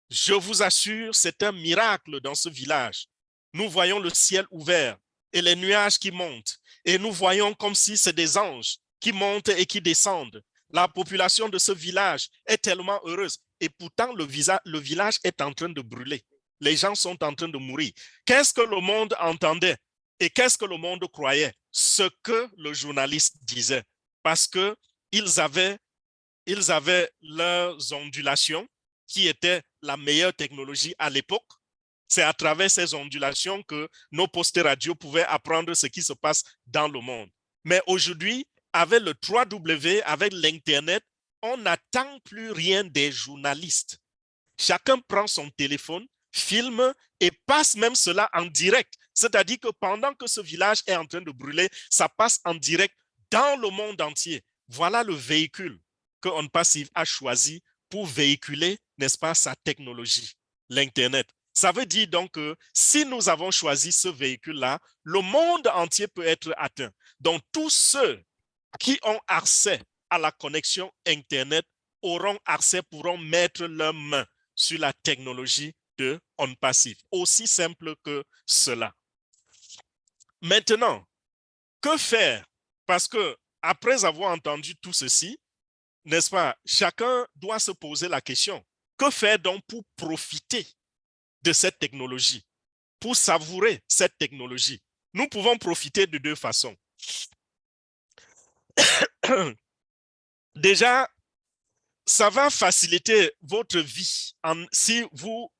je vous assure, c'est un miracle dans ce village. Nous voyons le ciel ouvert et les nuages qui montent et nous voyons comme si c'est des anges qui montent et qui descendent. La population de ce village est tellement heureuse et pourtant le village est en train de brûler. Les gens sont en train de mourir. Qu'est-ce que le monde entendait et qu'est-ce que le monde croyait? Ce que le journaliste disait. Parce qu'ils avaient leurs ondulations qui étaient la meilleure technologie à l'époque. C'est à travers ces ondulations que nos postes radio pouvaient apprendre ce qui se passe dans le monde. Mais aujourd'hui, avec le 3W, avec l'Internet, on n'attend plus rien des journalistes. Chacun prend son téléphone, filme et passe même cela en direct. C'est-à-dire que pendant que ce village est en train de brûler, ça passe en direct dans le monde entier. Voilà le véhicule que On Passive a choisi pour véhiculer, n'est-ce pas, sa technologie, l'Internet. Ça veut dire donc que si nous avons choisi ce véhicule-là, le monde entier peut être atteint. Donc, tous ceux qui ont accès à la connexion Internet auront accès, pourront mettre leurs mains sur la technologie de On Passive. Aussi simple que cela. Maintenant, que faire? Parce que après avoir entendu tout ceci, n'est-ce pas, chacun doit se poser la question, que faire donc pour profiter de cette technologie, pour savourer cette technologie? Nous pouvons profiter de 2 façons. Déjà, ça va faciliter votre vie si vous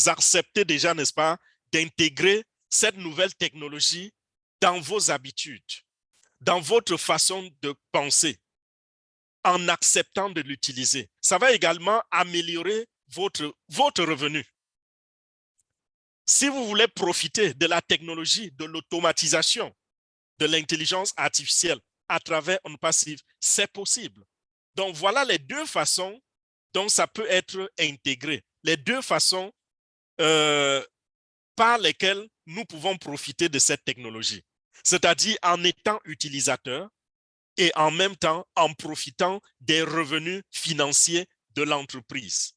acceptez déjà, n'est-ce pas, d'intégrer cette nouvelle technologie dans vos habitudes, dans votre façon de penser, en acceptant de l'utiliser. Ça va également améliorer votre revenu. Si vous voulez profiter de la technologie, de l'automatisation, de l'intelligence artificielle à travers On Passive, c'est possible. Donc, voilà les 2 façons dont ça peut être intégré. Les 2 façons par lesquelles nous pouvons profiter de cette technologie. C'est-à-dire en étant utilisateur et en même temps en profitant des revenus financiers de l'entreprise.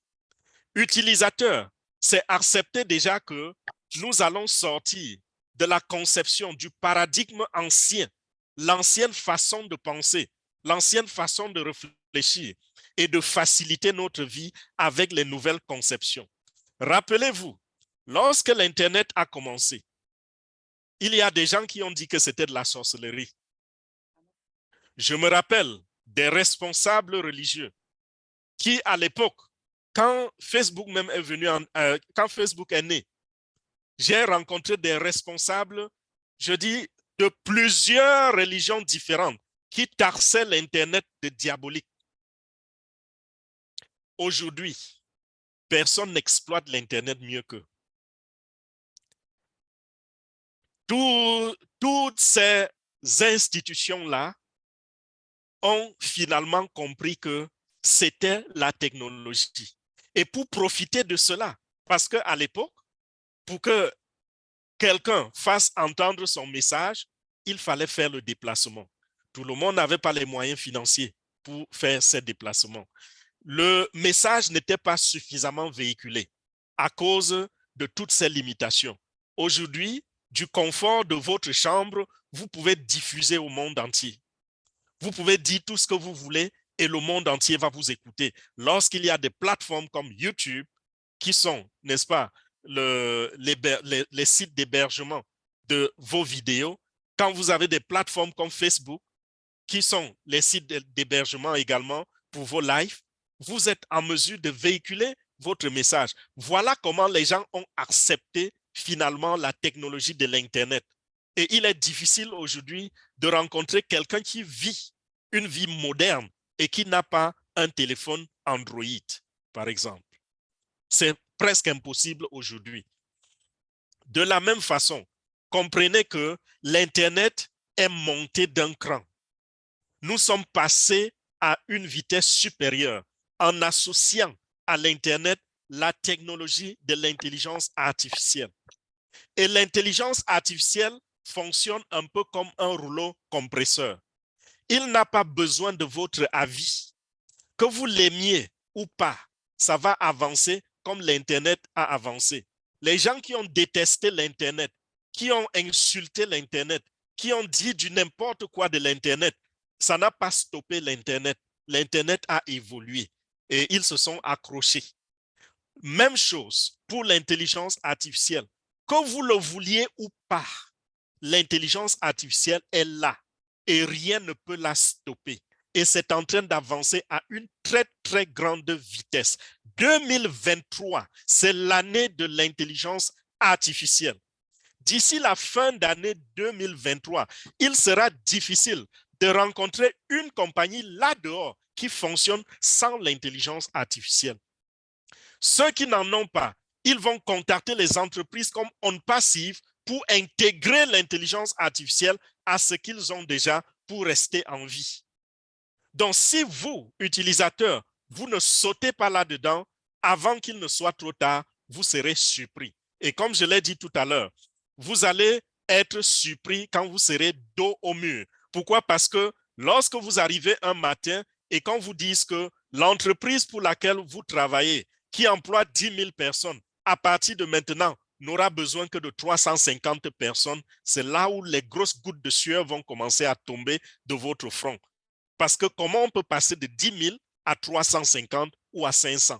Utilisateur, c'est accepter déjà que nous allons sortir de la conception du paradigme ancien, l'ancienne façon de penser, l'ancienne façon de réfléchir et de faciliter notre vie avec les nouvelles conceptions. Rappelez-vous, lorsque l'Internet a commencé, il y a des gens qui ont dit que c'était de la sorcellerie. Je me rappelle des responsables religieux qui, à l'époque, quand Facebook même est venu, quand Facebook est né, j'ai rencontré des responsables, je dis, de plusieurs religions différentes qui tarsaient l'Internet de diabolique. Aujourd'hui, personne n'exploite l'Internet mieux qu'eux. Toutes ces institutions-là ont finalement compris que c'était la technologie. Et pour profiter de cela, parce qu'à l'époque, pour que quelqu'un fasse entendre son message, il fallait faire le déplacement. Tout le monde n'avait pas les moyens financiers pour faire ces déplacements. Le message n'était pas suffisamment véhiculé à cause de toutes ces limitations. Aujourd'hui, du confort de votre chambre, vous pouvez diffuser au monde entier. Vous pouvez dire tout ce que vous voulez et le monde entier va vous écouter. Lorsqu'il y a des plateformes comme YouTube qui sont, n'est-ce pas, les sites d'hébergement de vos vidéos, quand vous avez des plateformes comme Facebook qui sont les sites d'hébergement également pour vos lives, vous êtes en mesure de véhiculer votre message. Voilà comment les gens ont accepté finalement la technologie de l'Internet. Et il est difficile aujourd'hui de rencontrer quelqu'un qui vit une vie moderne et qui n'a pas un téléphone Android, par exemple. C'est presque impossible aujourd'hui. De la même façon, comprenez que l'Internet est monté d'un cran. Nous sommes passés à une vitesse supérieure en associant à l'Internet la technologie de l'intelligence artificielle. Et l'intelligence artificielle fonctionne un peu comme un rouleau compresseur. Il n'a pas besoin de votre avis. Que vous l'aimiez ou pas, ça va avancer comme l'Internet a avancé. Les gens qui ont détesté l'Internet, qui ont insulté l'Internet, qui ont dit du n'importe quoi de l'Internet, ça n'a pas stoppé l'Internet. L'Internet a évolué et ils se sont accrochés. Même chose pour l'intelligence artificielle. Que vous le vouliez ou pas, l'intelligence artificielle est là et rien ne peut la stopper. Et c'est en train d'avancer à une très, très grande vitesse. 2023, c'est l'année de l'intelligence artificielle. D'ici la fin d'année 2023, il sera difficile de rencontrer une compagnie là-dehors qui fonctionne sans l'intelligence artificielle. Ceux qui n'en ont pas, ils vont contacter les entreprises comme OnPassive pour intégrer l'intelligence artificielle à ce qu'ils ont déjà pour rester en vie. Donc, si vous, utilisateurs, vous ne sautez pas là-dedans, avant qu'il ne soit trop tard, vous serez surpris. Et comme je l'ai dit tout à l'heure, vous allez être surpris quand vous serez dos au mur. Pourquoi? Parce que lorsque vous arrivez un matin et qu'on vous dise que l'entreprise pour laquelle vous travaillez, qui emploie 10 000 personnes, à partir de maintenant, n'aura besoin que de 350 personnes, c'est là où les grosses gouttes de sueur vont commencer à tomber de votre front. Parce que comment on peut passer de 10 000 à 350 ou à 500?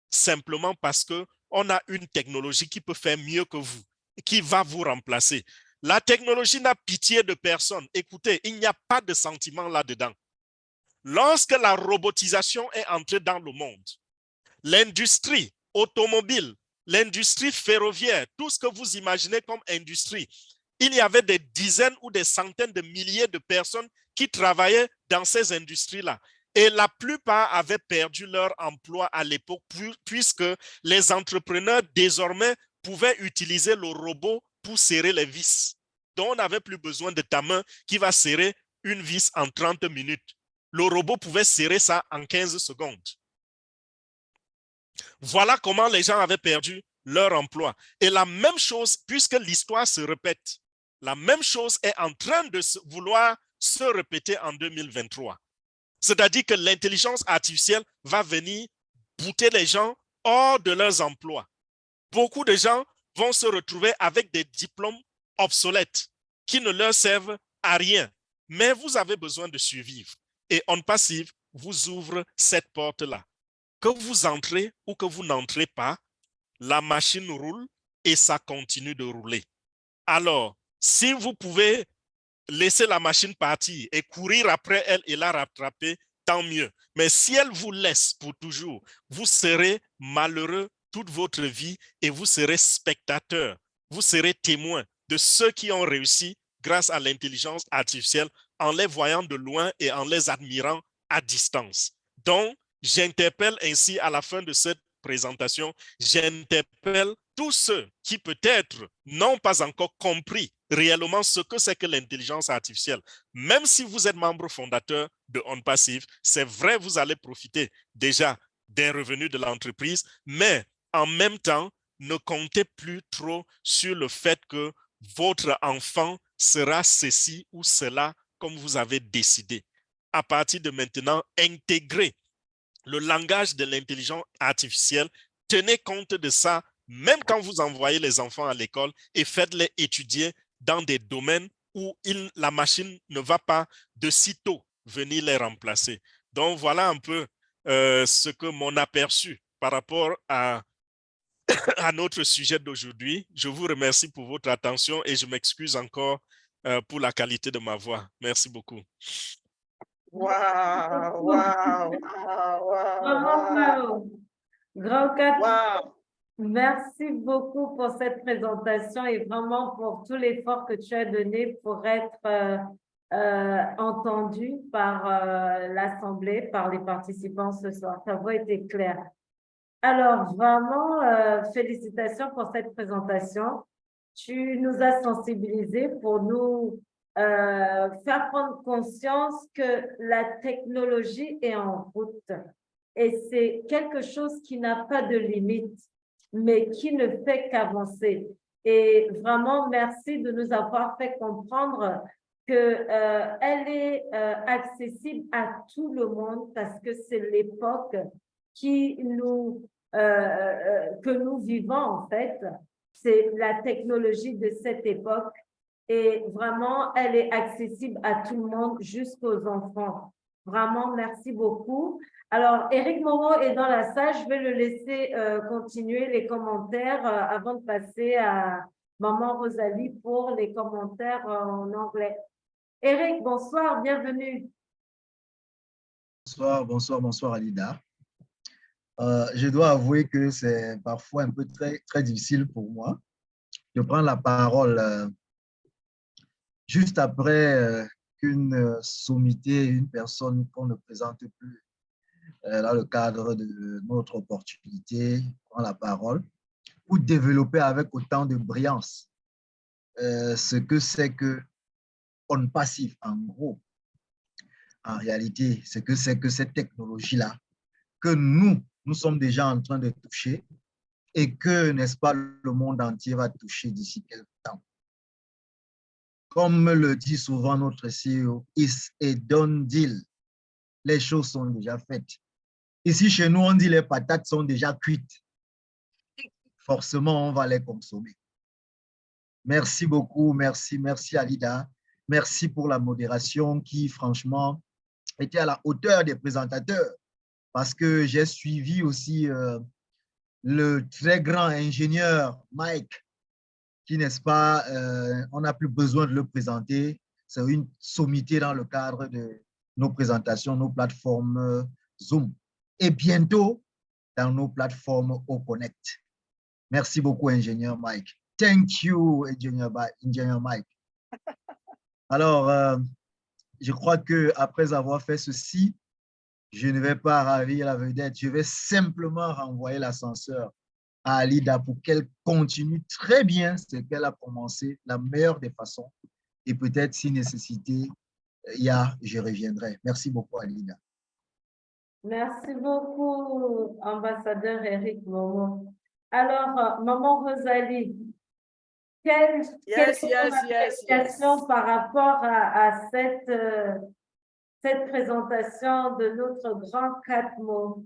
Simplement parce qu'on a une technologie qui peut faire mieux que vous, qui va vous remplacer. La technologie n'a pitié de personne. Écoutez, il n'y a pas de sentiment là-dedans. Lorsque la robotisation est entrée dans le monde, l'industrie automobile, l'industrie ferroviaire, tout ce que vous imaginez comme industrie, il y avait des dizaines ou des centaines de milliers de personnes qui travaillaient dans ces industries-là. Et la plupart avaient perdu leur emploi à l'époque puisque les entrepreneurs désormais pouvaient utiliser le robot pour serrer les vis. Donc, on n'avait plus besoin de ta main qui va serrer une vis en 30 minutes. Le robot pouvait serrer ça en 15 secondes. Voilà comment les gens avaient perdu leur emploi. Et la même chose, puisque l'histoire se répète, la même chose est en train de vouloir se répéter en 2023. C'est-à-dire que l'intelligence artificielle va venir bouter les gens hors de leurs emplois. Beaucoup de gens vont se retrouver avec des diplômes obsolètes qui ne leur servent à rien. Mais vous avez besoin de survivre. Et OnPassive vous ouvre cette porte-là. Que vous entrez ou que vous n'entrez pas, la machine roule et ça continue de rouler. Alors, si vous pouvez laisser la machine partir et courir après elle et la rattraper, tant mieux. Mais si elle vous laisse pour toujours, vous serez malheureux toute votre vie et vous serez spectateur, vous serez témoin de ceux qui ont réussi grâce à l'intelligence artificielle en les voyant de loin et en les admirant à distance. Donc, j'interpelle ainsi à la fin de cette présentation, j'interpelle tous ceux qui peut-être n'ont pas encore compris réellement ce que c'est que l'intelligence artificielle. Même si vous êtes membre fondateur de OnPassive, c'est vrai, vous allez profiter déjà des revenus de l'entreprise, mais en même temps, ne comptez plus trop sur le fait que votre enfant sera ceci ou cela comme vous avez décidé. À partir de maintenant, intégrez le langage de l'intelligence artificielle. Tenez compte de ça, même quand vous envoyez les enfants à l'école, et faites-les étudier dans des domaines où la machine ne va pas de sitôt venir les remplacer. Donc, voilà un peu ce que mon aperçu par rapport à notre sujet d'aujourd'hui. Je vous remercie pour votre attention et je m'excuse encore pour la qualité de ma voix. Merci beaucoup.
Wow, wow, wow,
Bravo, Grand 4,
wow.
merci beaucoup pour cette présentation et vraiment pour tout l'effort que tu as donné pour être entendu par l'Assemblée, par les participants ce soir. Ta voix était claire. Alors, vraiment, félicitations pour cette présentation. Tu nous as sensibilisés pour nous faire prendre conscience que la technologie est en route et c'est quelque chose qui n'a pas de limite, mais qui ne fait qu'avancer. Et vraiment, merci de nous avoir fait comprendre qu'elle est accessible à tout le monde parce que c'est l'époque que nous vivons en fait. C'est la technologie de cette époque et vraiment, elle est accessible à tout le monde jusqu'aux enfants. Vraiment, merci beaucoup. Alors, Éric Moreau est dans la salle. Je vais le laisser continuer les commentaires avant de passer à Maman Rosalie pour les commentaires en anglais. Éric, bonsoir, bienvenue.
Bonsoir Alida. Je dois avouer que c'est parfois un peu très difficile pour moi de prendre la parole juste après qu'une sommité, une personne qu'on ne présente plus dans le cadre de notre opportunité prend la parole pour développer avec autant de brillance ce que c'est que on passif en gros. En réalité, ce que c'est que cette technologie-là que nous sommes déjà en train de toucher et que, n'est-ce pas, le monde entier va toucher d'ici quelques temps. Comme le dit souvent notre CEO, it's a done deal. Les choses sont déjà faites. Ici, chez nous, on dit les patates sont déjà cuites. Forcément, on va les consommer. Merci beaucoup, merci Alida. Merci pour la modération qui, franchement, était à la hauteur des présentateurs. Parce que j'ai suivi aussi le très grand ingénieur Mike, qui, n'est-ce pas, on n'a plus besoin de le présenter. C'est une sommité dans le cadre de nos présentations, nos plateformes Zoom. Et bientôt, dans nos plateformes OConnect. Merci beaucoup, ingénieur Mike. Thank you, ingénieur Mike. Alors, je crois qu'après avoir fait ceci, je ne vais pas ravir la vedette, je vais simplement renvoyer l'ascenseur à Alida pour qu'elle continue très bien ce qu'elle a commencé, la meilleure des façons. Et peut-être si nécessité, je reviendrai. Merci beaucoup, Alida.
Merci beaucoup, ambassadeur Éric Moreau. Alors, Maman Rosalie, quelle appréciation par rapport à cette présentation de notre grand 4 mots?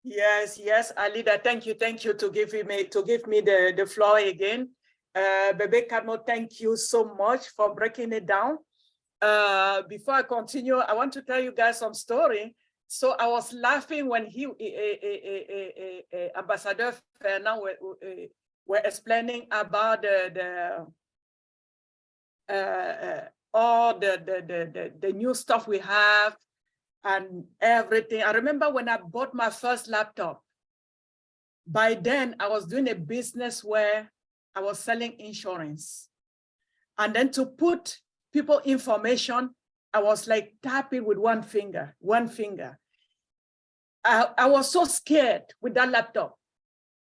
Yes, Alida, thank you to give me the floor again. Bébé Kamo, thank you so much for breaking it down. Before I continue, I want to tell you guys some story. So I was laughing when Ambassador Fernand were explaining about all the new stuff we have and everything. I remember when I bought my first laptop. By then, I was doing a business where I was selling insurance. And then to put people information, I was like tapping with one finger. I was so scared with that laptop.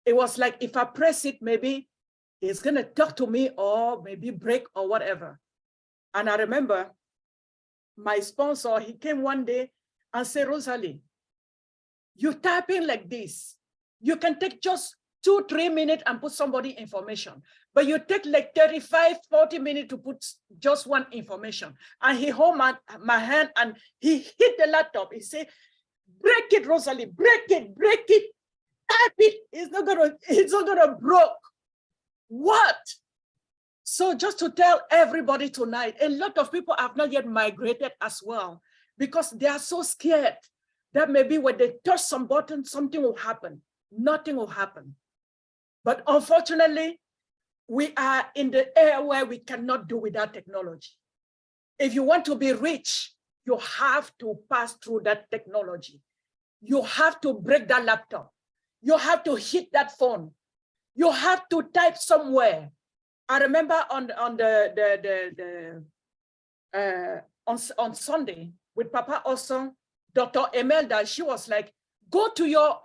It was like, if I press it, maybe it's gonna talk to me or maybe break or whatever. And I remember my sponsor, he came one day and said, Rosalie, you're tapping like this. You can take just 2-3 minutes and put somebody information. But you take like 35-40 minutes to put just one information. And he hold my hand and he hit the laptop. He said, break it, Rosalie, break it, type it. It's not gonna broke. What? So just to tell everybody tonight, a lot of people have not yet migrated as well because they are so scared that maybe when they touch some button, something will happen. Nothing will happen. But unfortunately, we are in the era where we cannot do without technology. If you want to be rich, you have to pass through that technology. You have to break that laptop. You have to hit that phone. You have to type somewhere. I remember on Sunday with Papa also, Dr. Emelda, she was like, go to your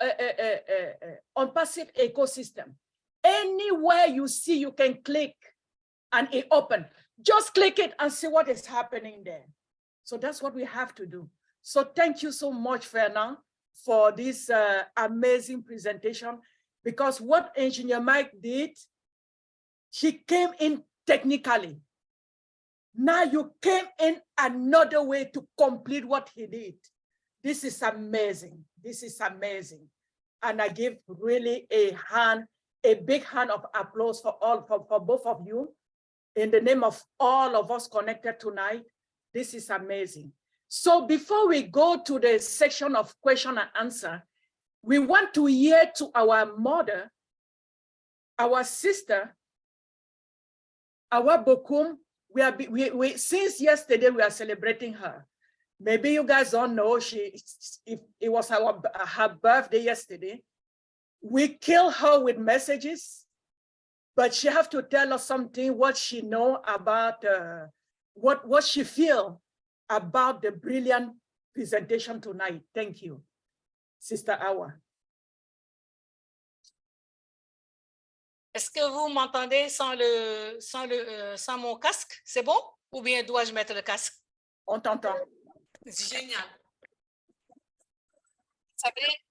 OnPassive ecosystem. Anywhere you see, you can click and it open. Just click it and see what is happening there. So that's what we have to do. So thank you so much, Fernand, for this amazing presentation, because what Engineer Mike did, he came in technically. Now you came in another way to complete what he did. This is amazing. This is amazing. And I give really a big hand of applause for both of you. In the name of all of us connected tonight, this is amazing. So before we go to the section of question and answer, we want to hear to our mother, our sister, our Bokum. Since yesterday, we are celebrating her. Maybe you guys don't know, it was her birthday yesterday. We kill her with messages, but she have to tell us something, what she know about, what she feel about the brilliant presentation tonight. Thank you, Sister Awa.
Est-ce que vous m'entendez sans mon casque? C'est bon? Ou bien dois-je mettre le casque?
On t'entend.
Génial. Vous savez,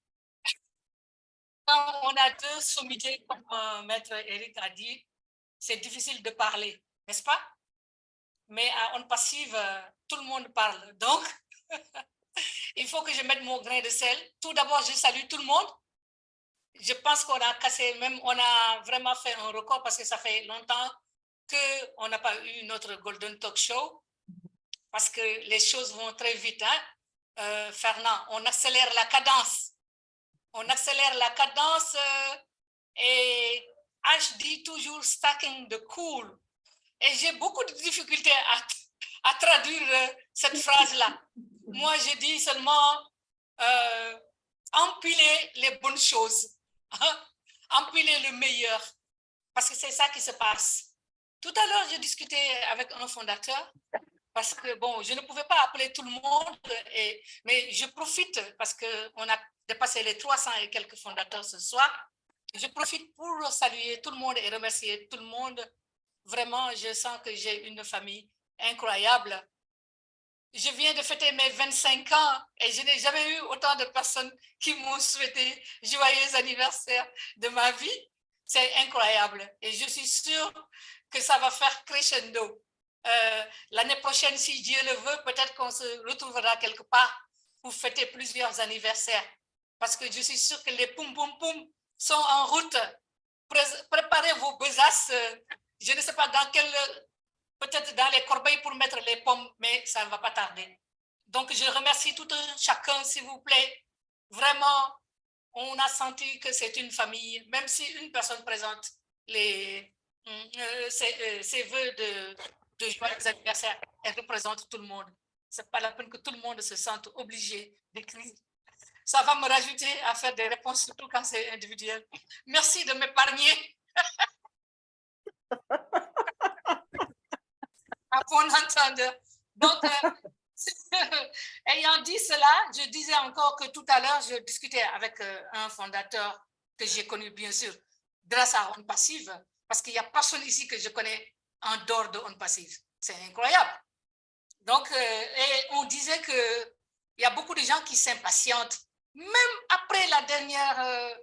quand on a deux sommités, comme Maître Eric a dit, c'est difficile de parler, n'est-ce pas? Mais à OnPassive, tout le monde parle. Donc, il faut que je mette mon grain de sel. Tout d'abord, je salue tout le monde. Je pense qu'on a cassé, même on a vraiment fait un record parce que ça fait longtemps qu'on n'a pas eu notre Golden Talk Show parce que les choses vont très vite. Hein? Fernand, on accélère la cadence. On accélère la cadence et H dit toujours stacking the cool. Et j'ai beaucoup de difficultés à traduire cette phrase-là. Moi, je dis seulement empiler les bonnes choses. Empiler le meilleur, parce que c'est ça qui se passe. Tout à l'heure, j'ai discuté avec un fondateur, parce que, bon, je ne pouvais pas appeler tout le monde, mais je profite, parce qu'on a dépassé les 300 et quelques fondateurs ce soir, je profite pour saluer tout le monde et remercier tout le monde. Vraiment, je sens que j'ai une famille incroyable. Je viens de fêter mes 25 ans et je n'ai jamais eu autant de personnes qui m'ont souhaité joyeux anniversaire de ma vie. C'est incroyable et je suis sûre que ça va faire crescendo. L'année prochaine, si Dieu le veut, peut-être qu'on se retrouvera quelque part pour fêter plusieurs anniversaires. Parce que je suis sûre que les poum poum poum sont en route. Préparez vos besaces. Je ne sais pas dans quel... Peut-être dans les corbeilles pour mettre les pommes, mais ça ne va pas tarder. Donc, je remercie tout un chacun, s'il vous plaît. Vraiment, on a senti que c'est une famille, même si une personne présente ses vœux de joyeux anniversaire, elle représente tout le monde. Ce n'est pas la peine que tout le monde se sente obligé d'écrire. Ça va me rajouter à faire des réponses, surtout quand c'est individuel. Merci de m'épargner. À bon entendeur. Donc, ayant dit cela, je disais encore que tout à l'heure, je discutais avec un fondateur que j'ai connu, bien sûr, grâce à OnPassive, parce qu'il n'y a personne ici que je connais en dehors de OnPassive. C'est incroyable. Donc, et on disait qu'il y a beaucoup de gens qui s'impatientent, même après la dernière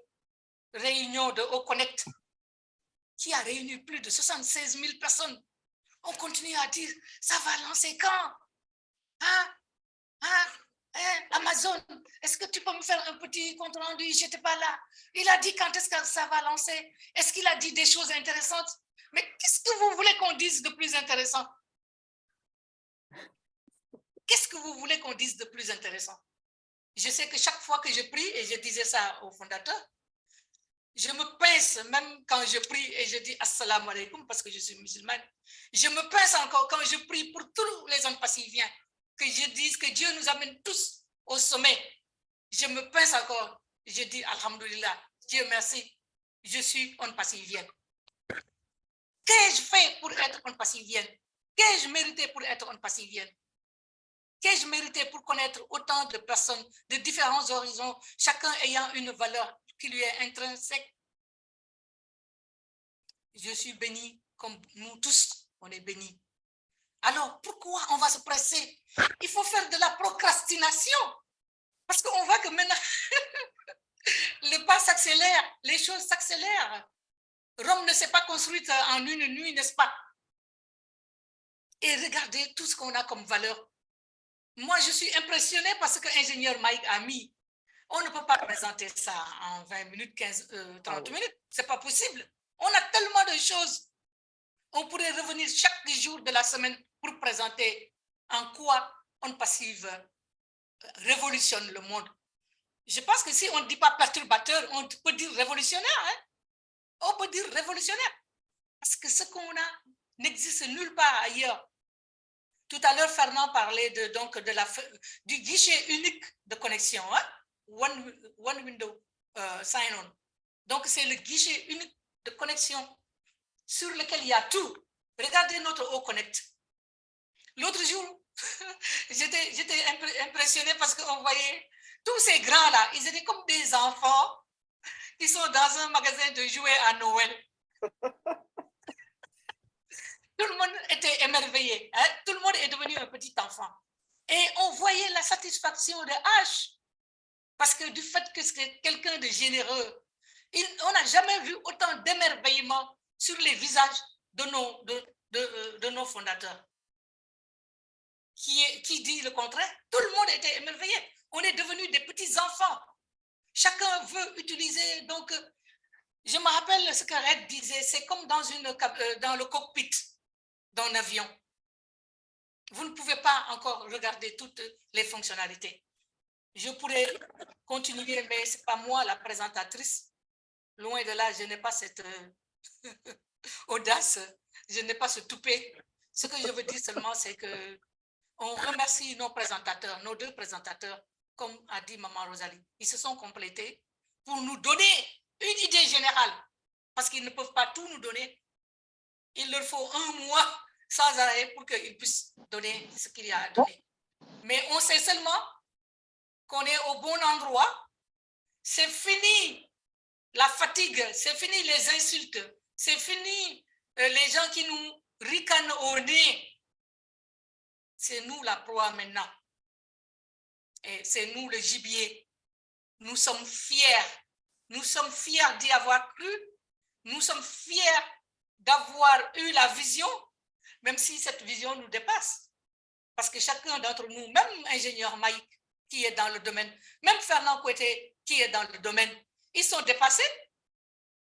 réunion de Au Connect qui a réuni plus de 76 000 personnes. On continue à dire, ça va lancer quand? Amazon, est-ce que tu peux me faire un petit compte rendu? Je n'étais pas là. Il a dit quand est-ce que ça va lancer? Est-ce qu'il a dit des choses intéressantes? Mais qu'est-ce que vous voulez qu'on dise de plus intéressant? Qu'est-ce que vous voulez qu'on dise de plus intéressant? Je sais que chaque fois que je prie, et je disais ça au fondateur, je me pince même quand je prie et je dis assalamu alaikum parce que je suis musulmane. Je me pince encore quand je prie pour tous les hommes pacifiens, que je dise que Dieu nous amène tous au sommet. Je me pince encore. Je dis alhamdoulilah, Dieu merci, je suis une pacifienne. Qu'ai-je fait pour être une pacifienne? Qu'ai-je mérité pour être une pacifienne? Qu'ai-je mérité pour connaître autant de personnes de différents horizons, chacun ayant une valeur qui lui est intrinsèque? Je suis béni comme nous tous, on est bénis. Alors, pourquoi on va se presser? Il faut faire de la procrastination. Parce qu'on voit que maintenant, le pas s'accélère, les choses s'accélèrent. Rome ne s'est pas construite en une nuit, n'est-ce pas? Et regardez tout ce qu'on a comme valeur. Moi, je suis impressionnée parce que l'ingénieur Mike a mis. On ne peut pas présenter ça en 20 minutes, 30 minutes. Ce n'est pas possible. On a tellement de choses. On pourrait revenir chaque jour de la semaine pour présenter en quoi On Passive révolutionne le monde. Je pense que si on ne dit pas perturbateur, on peut dire révolutionnaire. Hein? On peut dire révolutionnaire. Parce que ce qu'on a n'existe nulle part ailleurs. Tout à l'heure, Fernand parlait du guichet unique de connexion. Hein? One window sign-on. Donc, c'est le guichet unique de connexion sur lequel il y a tout. Regardez notre Au Connect. L'autre jour, j'étais impressionnée parce qu'on voyait tous ces grands-là, ils étaient comme des enfants qui sont dans un magasin de jouets à Noël. Tout le monde était émerveillé. Hein? Tout le monde est devenu un petit enfant. Et on voyait la satisfaction de H. Parce que du fait que c'est quelqu'un de généreux, on n'a jamais vu autant d'émerveillement sur les visages de nos fondateurs. Qui dit le contraire? Tout le monde était émerveillé. On est devenus des petits enfants. Chacun veut utiliser. Donc, je me rappelle ce que Red disait, c'est comme dans le cockpit d'un avion. Vous ne pouvez pas encore regarder toutes les fonctionnalités. Je pourrais continuer, mais ce n'est pas moi la présentatrice. Loin de là, je n'ai pas cette audace, je n'ai pas ce toupet. Ce que je veux dire seulement, c'est que on remercie nos présentateurs, nos deux présentateurs, comme a dit Maman Rosalie. Ils se sont complétés pour nous donner une idée générale, parce qu'ils ne peuvent pas tout nous donner. Il leur faut un mois sans arrêt pour qu'ils puissent donner ce qu'il y a à donner. Mais on sait seulement qu'on est au bon endroit. C'est fini la fatigue, c'est fini les insultes, c'est fini les gens qui nous ricanent au nez. C'est nous la proie maintenant. Et c'est nous le gibier. Nous sommes fiers. Nous sommes fiers d'y avoir cru. Nous sommes fiers d'avoir eu la vision, même si cette vision nous dépasse. Parce que chacun d'entre nous, même ingénieur Mike qui est dans le domaine, même Fernand Koueté qui est dans le domaine, ils sont dépassés.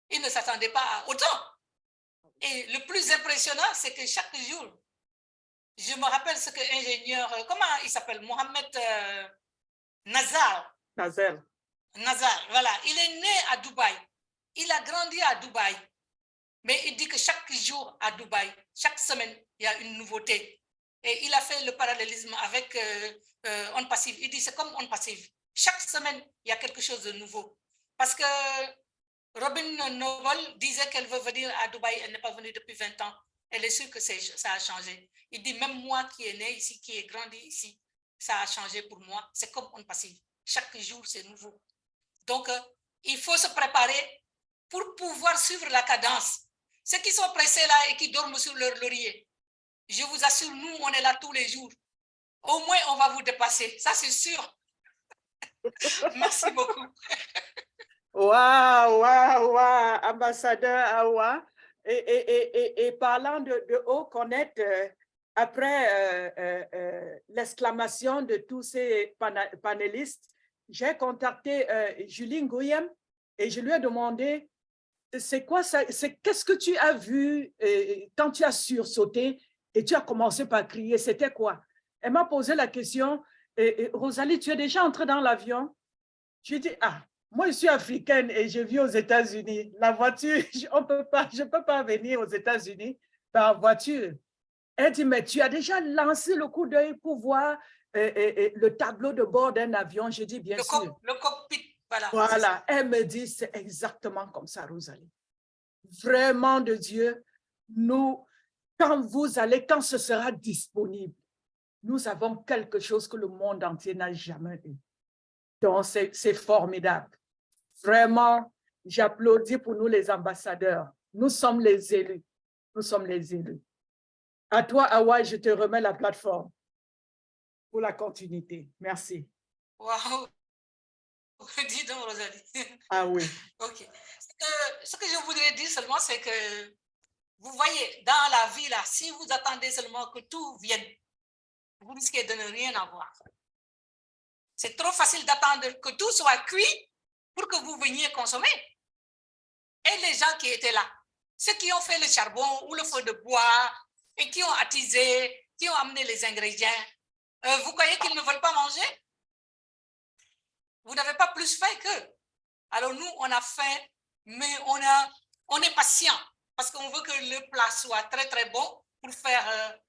Ils ne s'attendaient pas à autant. Et le plus impressionnant, c'est que chaque jour, je me rappelle ce que l'ingénieur, comment il s'appelle, Mohamed Nazar, voilà, il est né à Dubaï, il a grandi à Dubaï, mais il dit que chaque jour à Dubaï, chaque semaine, il y a une nouveauté. Et il a fait le parallélisme avec On Passive. Il dit c'est comme On Passive. Chaque semaine, il y a quelque chose de nouveau. Parce que Robin Noble disait qu'elle veut venir à Dubaï, elle n'est pas venue depuis 20 ans. Elle est sûre que ça a changé. Il dit, même moi qui est né ici, qui est grandi ici, ça a changé pour moi. C'est comme On Passive. Chaque jour, c'est nouveau. Donc, il faut se préparer pour pouvoir suivre la cadence. Ceux qui sont pressés là et qui dorment sur leur laurier, je vous assure, nous, on est là tous les jours. Au moins, on va vous dépasser. Ça, c'est sûr. Merci beaucoup.
Waouh, waouh, waouh, ambassadeur Awa. Et parlant de haut connaître, après l'exclamation de tous ces panélistes, j'ai contacté Julie Ngoyem et je lui ai demandé, c'est quoi ça, qu'est-ce que tu as vu quand tu as sursauté et tu as commencé par crier, c'était quoi? Elle m'a posé la question, Rosalie, tu es déjà entrée dans l'avion? Je dis, ah, moi, je suis africaine et je vis aux États-Unis. La voiture, je ne peux pas venir aux États-Unis par voiture. Elle dit, mais tu as déjà lancé le coup d'œil pour voir le tableau de bord d'un avion. Je dis, bien sûr.
Le cockpit, voilà.
Voilà, elle me dit, c'est exactement comme ça, Rosalie. Vraiment de Dieu, nous, quand ce sera disponible, nous avons quelque chose que le monde entier n'a jamais eu. Donc, c'est formidable. Vraiment, j'applaudis pour nous les ambassadeurs. Nous sommes les élus. Nous sommes les élus. À toi, Awa, je te remets la plateforme pour la continuité. Merci.
Waouh! Dis donc, Rosalie.
Ah oui.
OK. Ce que je voudrais dire seulement, c'est que vous voyez, dans la vie, là, si vous attendez seulement que tout vienne, vous risquez de ne rien avoir. C'est trop facile d'attendre que tout soit cuit pour que vous veniez consommer. Et les gens qui étaient là, ceux qui ont fait le charbon ou le feu de bois et qui ont attisé, qui ont amené les ingrédients, vous croyez qu'ils ne veulent pas manger? Vous n'avez pas plus faim qu'eux. Alors nous, on a faim, mais on est patient parce qu'on veut que le plat soit très, très bon pour faire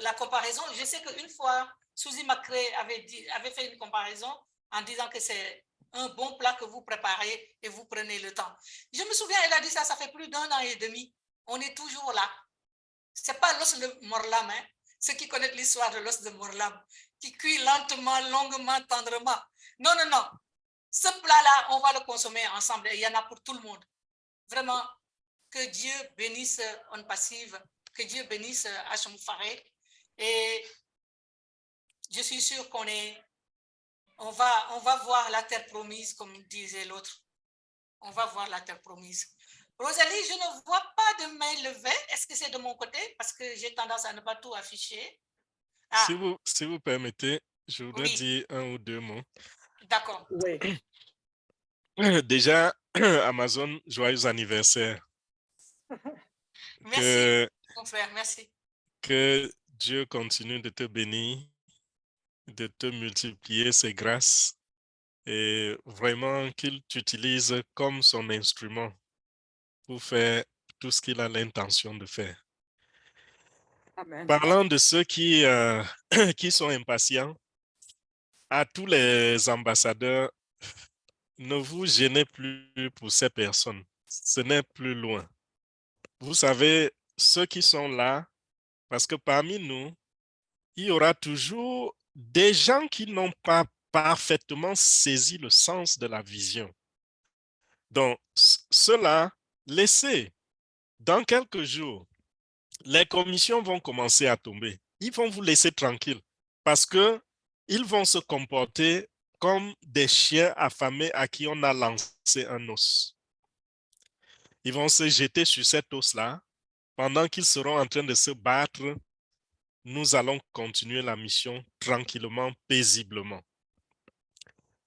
la comparaison. Je sais qu'une fois, Suzy Macré avait fait une comparaison en disant que c'est un bon plat que vous préparez et vous prenez le temps. Je me souviens, elle a dit ça, ça fait plus d'1 an et demi. On est toujours là. Ce n'est pas l'os de Morlam, hein? Ceux qui connaissent l'histoire de l'os de Morlam, qui cuit lentement, longuement, tendrement. Non, non, non. Ce plat-là, on va le consommer ensemble et il y en a pour tout le monde. Vraiment, que Dieu bénisse On Passive, que Dieu bénisse Hachem Faré. Et je suis sûre on va voir la terre promise, comme disait l'autre. On va voir la terre promise. Rosalie, je ne vois pas de main levée. Est-ce que c'est de mon côté? Parce que j'ai tendance à ne pas tout afficher.
Ah. Si vous permettez, je voudrais dire 1 ou 2 mots.
D'accord.
Oui.
Déjà, Amazon, joyeux anniversaire.
Merci, mon frère, merci.
Que Dieu continue de te bénir, de te multiplier ses grâces et vraiment qu'il t'utilise comme son instrument pour faire tout ce qu'il a l'intention de faire.
Amen.
Parlant de ceux qui sont impatients, à tous les ambassadeurs, ne vous gênez plus pour ces personnes. Ce n'est plus loin. Vous savez, ceux qui sont là, parce que parmi nous, il y aura toujours des gens qui n'ont pas parfaitement saisi le sens de la vision. Donc, ceux-là, laissez. Dans quelques jours, les commissions vont commencer à tomber. Ils vont vous laisser tranquille parce qu'ils vont se comporter comme des chiens affamés à qui on a lancé un os. Ils vont se jeter sur cet os-là. Pendant qu'ils seront en train de se battre, nous allons continuer la mission tranquillement, paisiblement.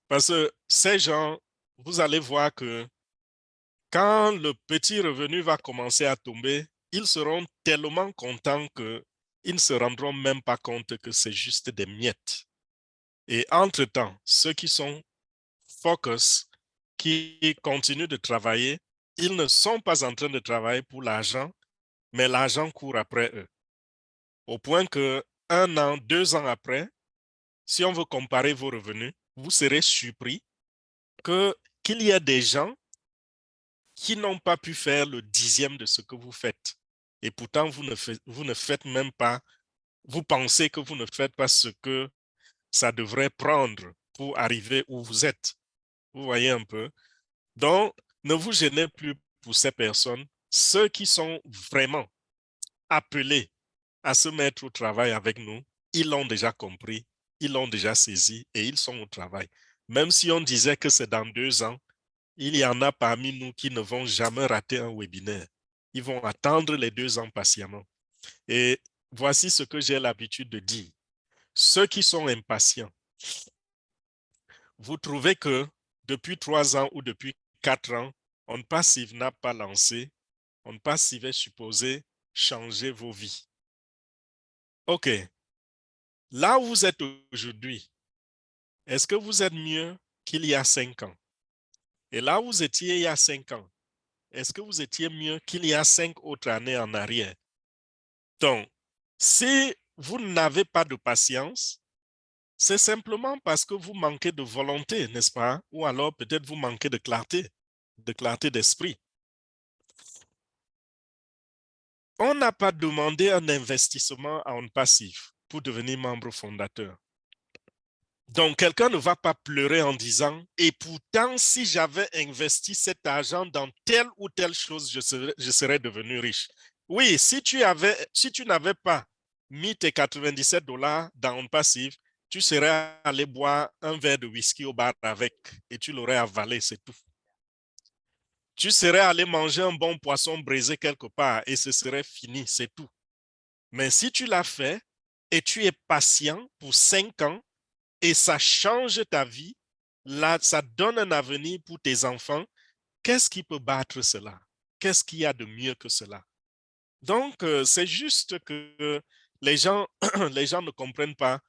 Parce que ces gens, vous allez voir que quand le petit revenu va commencer à tomber, ils seront tellement contents qu'ils ne se rendront même pas compte que c'est juste des miettes. Et entre-temps, ceux qui sont focus, qui continuent de travailler, ils ne sont pas en train de travailler pour l'argent, mais l'argent court après eux. Au point que 1 an, 2 ans après, si on veut comparer vos revenus, vous serez surpris qu'il y a des gens qui n'ont pas pu faire le 10e de ce que vous faites. Et pourtant, vous ne faites même pas, vous pensez que vous ne faites pas ce que ça devrait prendre pour arriver où vous êtes. Vous voyez un peu? Donc, ne vous gênez plus pour ces personnes. Ceux qui sont vraiment appelés à se mettre au travail avec nous, ils l'ont déjà compris, ils l'ont déjà saisi et ils sont au travail. Même si on disait que c'est dans 2 ans, Il y en a parmi nous qui ne vont jamais rater un webinaire. Ils vont attendre les 2 ans patiemment. Et voici ce que j'ai l'habitude de dire. Ceux qui sont impatients, vous trouvez que depuis 3 ans ou depuis 4 ans, On Passive n'a pas lancé, On Passive est supposé changer vos vies. OK. Là où vous êtes aujourd'hui, est-ce que vous êtes mieux qu'il y a 5 ans? Et là où vous étiez il y a 5 ans, est-ce que vous étiez mieux qu'il y a 5 autres années en arrière? Donc, si vous n'avez pas de patience, c'est simplement parce que vous manquez de volonté, n'est-ce pas? Ou alors peut-être vous manquez de clarté d'esprit. On n'a pas demandé un investissement à On Passive pour devenir membre fondateur. Donc, quelqu'un ne va pas pleurer en disant « Et pourtant, si j'avais investi cet argent dans telle ou telle chose, je serais devenu riche. » Oui, si tu n'avais pas mis tes $97 dans On Passive, tu serais allé boire un verre de whisky au bar avec et tu l'aurais avalé, c'est tout. Tu serais allé manger un bon poisson braisé quelque part et ce serait fini, c'est tout. Mais si tu l'as fait et tu es patient pour 5 ans, et ça change ta vie, là, ça donne un avenir pour tes enfants, qu'est-ce qui peut battre cela? Qu'est-ce qu'il y a de mieux que cela? Donc, c'est juste que les gens, les gens ne comprennent pas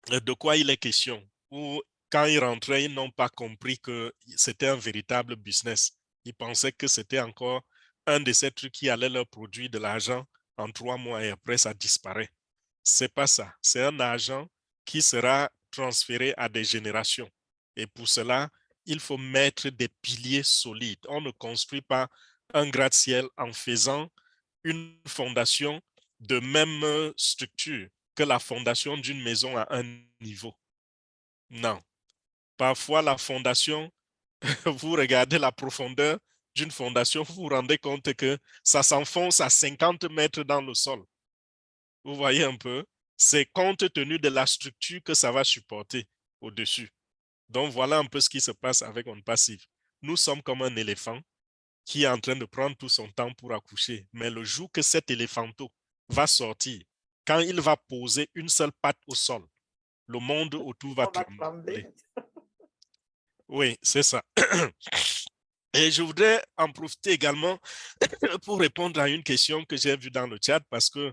de quoi il est question. Ou quand ils rentraient, ils n'ont pas compris que c'était un véritable business. Ils pensaient que c'était encore un de ces trucs qui allait leur produire de l'argent en 3 mois et après ça disparaît. C'est pas ça. C'est un argent qui sera transféré à des générations. Et pour cela, il faut mettre des piliers solides. On ne construit pas un gratte-ciel en faisant une fondation de même structure que la fondation d'une maison à un niveau. Non. Parfois, la fondation, vous regardez la profondeur d'une fondation, vous vous rendez compte que ça s'enfonce à 50 mètres dans le sol. Vous voyez un peu? C'est compte tenu de la structure que ça va supporter au-dessus. Donc, voilà un peu ce qui se passe avec On Passive. Nous sommes comme un éléphant qui est en train de prendre tout son temps pour accoucher. Mais le jour que cet éléphanteau va sortir, quand il va poser une seule patte au sol, le monde autour va trembler. Oui, c'est ça. Et je voudrais en profiter également pour répondre à une question que j'ai vue dans le chat parce que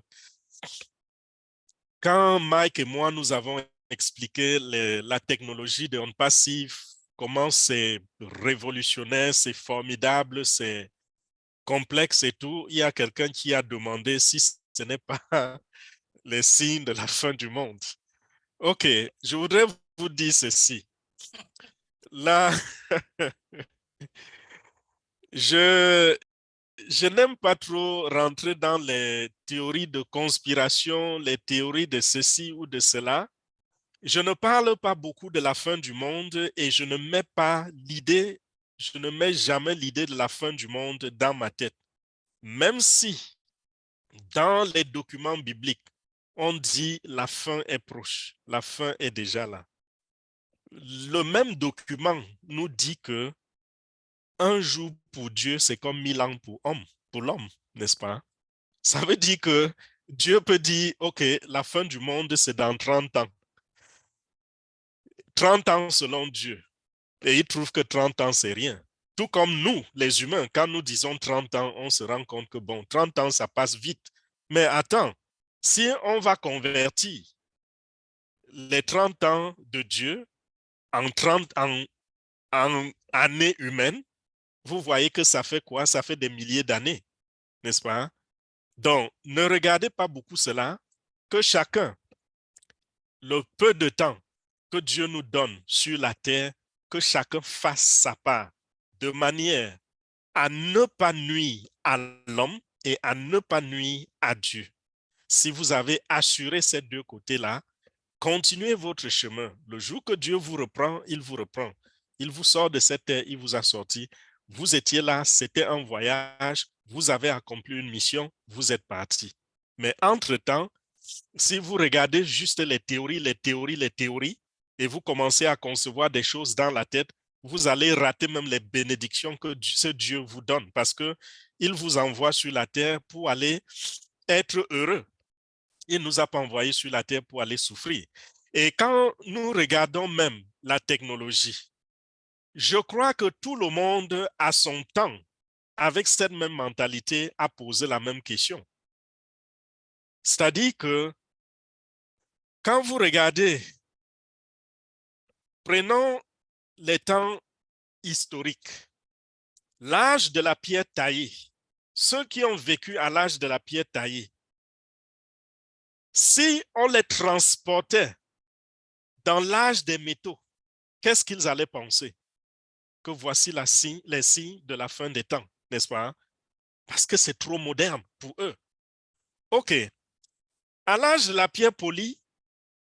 quand Mike et moi, nous avons expliqué la technologie de On Passive, comment c'est révolutionnaire, c'est formidable, c'est complexe et tout, il y a quelqu'un qui a demandé si ce n'est pas les signes de la fin du monde. OK, je voudrais vous dire ceci. Là, je n'aime pas trop rentrer dans les théories de conspiration, les théories de ceci ou de cela. Je ne parle pas beaucoup de la fin du monde et je ne mets jamais l'idée de la fin du monde dans ma tête. Même si dans les documents bibliques, on dit la fin est proche, la fin est déjà là. Le même document nous dit que un jour pour Dieu, c'est comme 1000 ans pour l'homme, n'est-ce pas? Ça veut dire que Dieu peut dire, OK, la fin du monde, c'est dans 30 ans. 30 ans selon Dieu. Et il trouve que 30 ans, c'est rien. Tout comme nous, les humains, quand nous disons 30 ans, on se rend compte que bon, 30 ans, ça passe vite. Mais attends, si on va convertir les 30 ans de Dieu en 30 ans, en années humaines, vous voyez que ça fait quoi? Ça fait des milliers d'années, n'est-ce pas? Donc, ne regardez pas beaucoup cela, que chacun, le peu de temps que Dieu nous donne sur la terre, que chacun fasse sa part de manière à ne pas nuire à l'homme et à ne pas nuire à Dieu. Si vous avez assuré ces deux côtés-là, continuez votre chemin. Le jour que Dieu vous reprend, il vous reprend. Il vous sort de cette terre, il vous a sorti. Vous étiez là, c'était un voyage, vous avez accompli une mission, vous êtes parti. Mais entre-temps, si vous regardez juste les théories, et vous commencez à concevoir des choses dans la tête, vous allez rater même les bénédictions que ce Dieu vous donne parce qu'il vous envoie sur la terre pour aller être heureux. Il ne nous a pas envoyés sur la terre pour aller souffrir. Et quand nous regardons même la technologie, je crois que tout le monde à son temps, avec cette même mentalité, a posé la même question. C'est-à-dire que quand vous regardez, prenons les temps historiques, l'âge de la pierre taillée, ceux qui ont vécu à l'âge de la pierre taillée, si on les transportait dans l'âge des métaux, qu'est-ce qu'ils allaient penser? Que voici les signes de la fin des temps, n'est-ce pas? Parce que c'est trop moderne pour eux. OK. À l'âge de la pierre polie,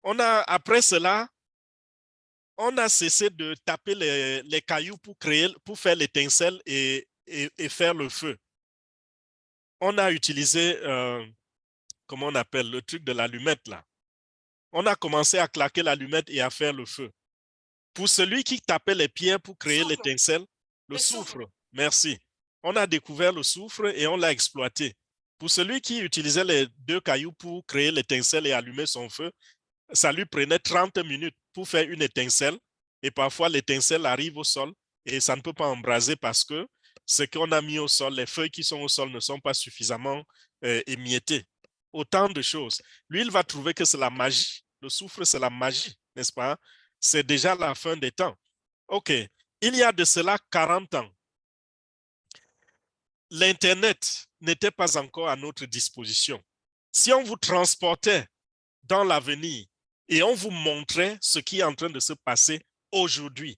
après cela, on a cessé de taper les cailloux pour faire l'étincelle et faire le feu. On a utilisé, comment on appelle, le truc de l'allumette là. On a commencé à claquer l'allumette et à faire le feu. Pour celui qui tapait les pierres pour créer l'étincelle, le soufre. Merci. On a découvert le soufre et on l'a exploité. Pour celui qui utilisait les 2 cailloux pour créer l'étincelle et allumer son feu, ça lui prenait 30 minutes pour faire une étincelle. Et parfois, l'étincelle arrive au sol et ça ne peut pas embraser parce que ce qu'on a mis au sol, les feuilles qui sont au sol ne sont pas suffisamment émiettées. Autant de choses. Lui, il va trouver que c'est la magie. Le soufre, c'est la magie, n'est-ce pas? C'est déjà la fin des temps. OK. Il y a de cela 40 ans. L'Internet n'était pas encore à notre disposition. Si on vous transportait dans l'avenir et on vous montrait ce qui est en train de se passer aujourd'hui,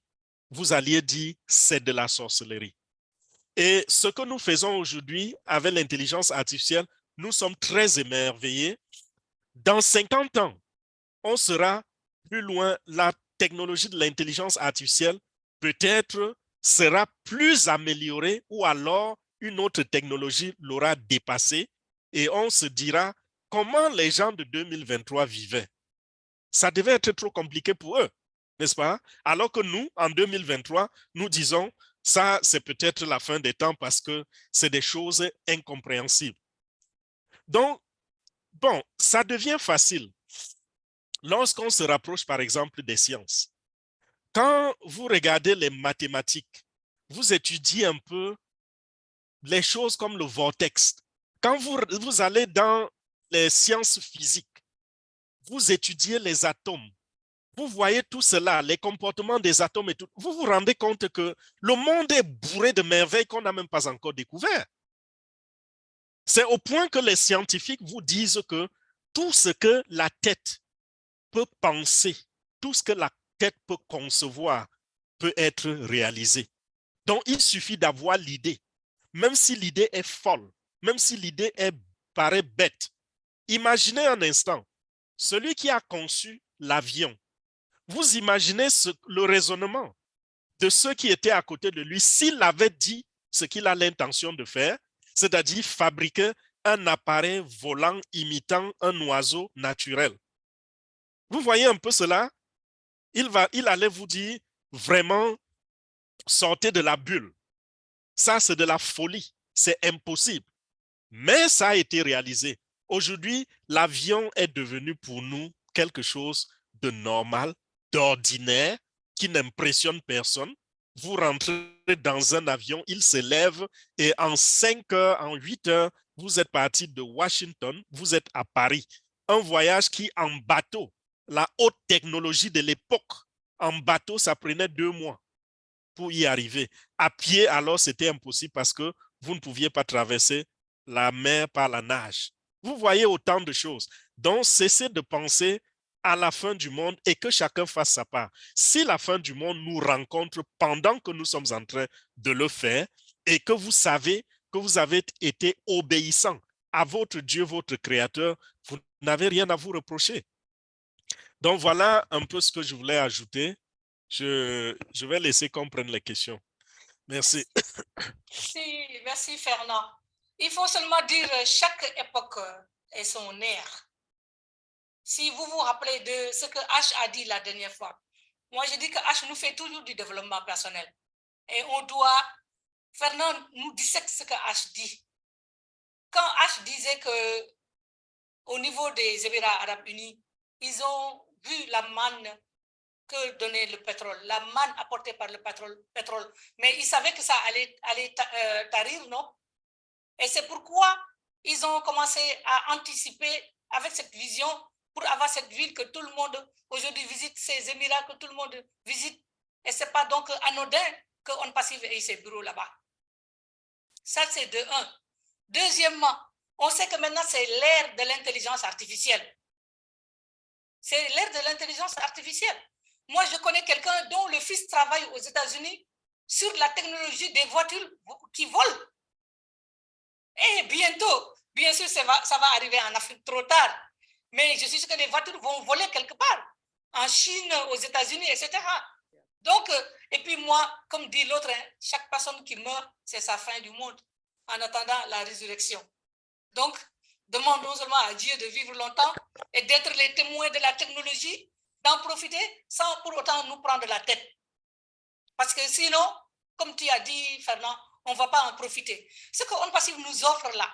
vous alliez dire c'est de la sorcellerie. Et ce que nous faisons aujourd'hui avec l'intelligence artificielle, nous sommes très émerveillés. Dans 50 ans, on sera plus loin. La technologie de l'intelligence artificielle peut-être sera plus améliorée ou alors une autre technologie l'aura dépassée et on se dira comment les gens de 2023 vivaient. Ça devait être trop compliqué pour eux, n'est-ce pas? Alors que nous, en 2023, nous disons ça, c'est peut-être la fin des temps parce que c'est des choses incompréhensibles. Donc, bon, ça devient facile lorsqu'on se rapproche, par exemple, des sciences. Quand vous regardez les mathématiques, vous étudiez un peu les choses comme le vortex. Quand vous allez dans les sciences physiques, vous étudiez les atomes. Vous voyez tout cela, les comportements des atomes et tout. Vous vous rendez compte que le monde est bourré de merveilles qu'on n'a même pas encore découvert. C'est au point que les scientifiques vous disent que tout ce que la tête peut penser, tout ce que la tête peut concevoir peut être réalisé. Donc, il suffit d'avoir l'idée. Même si l'idée est folle, même si l'idée paraît bête. Imaginez un instant, celui qui a conçu l'avion, vous imaginez le raisonnement de ceux qui étaient à côté de lui s'il avait dit ce qu'il a l'intention de faire, c'est-à-dire fabriquer un appareil volant imitant un oiseau naturel. Vous voyez un peu cela? Il allait vous dire vraiment sortez de la bulle. Ça, c'est de la folie. C'est impossible. Mais ça a été réalisé. Aujourd'hui, l'avion est devenu pour nous quelque chose de normal, d'ordinaire, qui n'impressionne personne. Vous rentrez dans un avion, il s'élève et en 5 heures, en 8 heures, vous êtes parti de Washington, vous êtes à Paris. Un voyage qui, en bateau, la haute technologie de l'époque, en bateau, ça prenait 2 mois pour y arriver. À pied, alors, c'était impossible parce que vous ne pouviez pas traverser la mer par la nage. Vous voyez autant de choses. Donc, cessez de penser à la fin du monde et que chacun fasse sa part. Si la fin du monde nous rencontre pendant que nous sommes en train de le faire et que vous savez que vous avez été obéissant à votre Dieu, votre Créateur, vous n'avez rien à vous reprocher. Donc, voilà un peu ce que je voulais ajouter. Je vais laisser qu'on prenne les questions. Merci.
Merci Fernand. Il faut seulement dire chaque époque et son ère. Si vous vous rappelez de ce que H a dit la dernière fois, Moi, je dis que H nous fait toujours du développement personnel. Et on doit, Fernand nous dissèque ce que H dit. Quand H disait que au niveau des Émirats arabes unis, ils ont vu la manne que donnait le pétrole, la manne apportée par le pétrole. Mais ils savaient que ça allait tarir, non? Et c'est pourquoi ils ont commencé à anticiper avec cette vision pour avoir cette ville que tout le monde aujourd'hui visite, ces Émirats que tout le monde visite. Et ce n'est pas donc anodin qu'on passive ait ces bureaux là-bas. Ça, c'est de un. Deuxièmement, on sait que maintenant, c'est l'ère de l'intelligence artificielle. C'est l'ère de l'intelligence artificielle. Moi, je connais quelqu'un dont le fils travaille aux États-Unis sur la technologie des voitures qui volent. Et bientôt, bien sûr, ça va arriver en Afrique trop tard. Mais je suis sûr que les voitures vont voler quelque part, en Chine, aux États-Unis, etc. Donc, et puis moi, comme dit l'autre, chaque personne qui meurt, c'est sa fin du monde, en attendant la résurrection. Donc, demandons seulement à Dieu de vivre longtemps et d'être les témoins de la technologie, d'en profiter sans pour autant nous prendre la tête. Parce que sinon, comme tu as dit, Fernand, on ne va pas en profiter. Ce que On Passive nous offre là,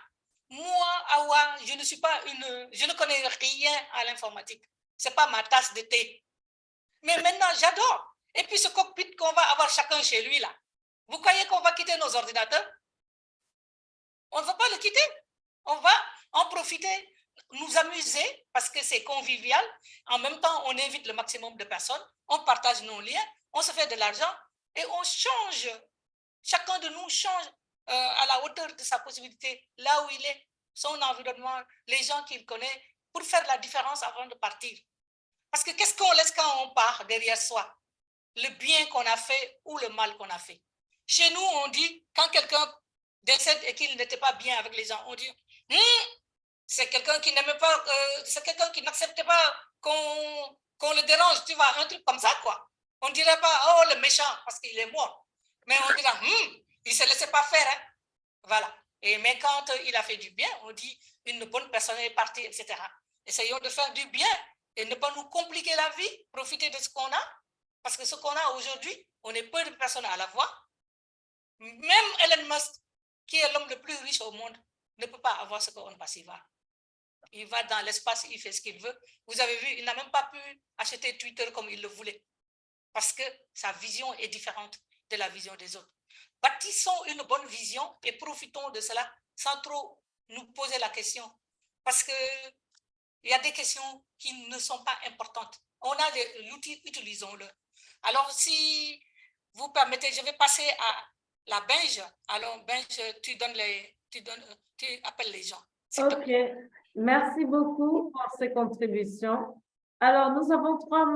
moi, Awa, je ne connais rien à l'informatique. Ce n'est pas ma tasse de thé. Mais maintenant, j'adore. Et puis ce cockpit qu'on va avoir chacun chez lui là, vous croyez qu'on va quitter nos ordinateurs? On ne va pas le quitter. On va en profiter, nous amuser parce que c'est convivial. En même temps, on invite le maximum de personnes, on partage nos liens, on se fait de l'argent et on change. Chacun de nous change à la hauteur de sa possibilité, là où il est, son environnement, les gens qu'il connaît, pour faire la différence avant de partir. Parce que qu'est-ce qu'on laisse quand on part derrière soi? Le bien qu'on a fait ou le mal qu'on a fait. Chez nous, on dit, quand quelqu'un décède et qu'il n'était pas bien avec les gens, on dit, c'est quelqu'un qui n'aimait pas, c'est quelqu'un qui n'acceptait pas qu'on le dérange, tu vois, un truc comme ça, quoi. On ne dirait pas, oh, le méchant, parce qu'il est mort. Mais on dira, il ne se laissait pas faire, hein. Voilà. Mais quand il a fait du bien, on dit, une bonne personne est partie, etc. Essayons de faire du bien et ne pas nous compliquer la vie, profiter de ce qu'on a. Parce que ce qu'on a aujourd'hui, on est peu de personnes à l'avoir. Même Elon Musk, qui est l'homme le plus riche au monde, ne peut pas avoir ce qu'on Passive a. Il va dans l'espace, il fait ce qu'il veut. Vous avez vu, il n'a même pas pu acheter Twitter comme il le voulait. Parce que sa vision est différente de la vision des autres. Bâtissons une bonne vision et profitons de cela sans trop nous poser la question. Parce qu'il y a des questions qui ne sont pas importantes. On a l'outil, utilisons-le. Alors, si vous permettez, je vais passer à la Benj. Alors, Benj, tu appelles les gens.
Ok, merci beaucoup pour ces contributions. Alors, nous avons 3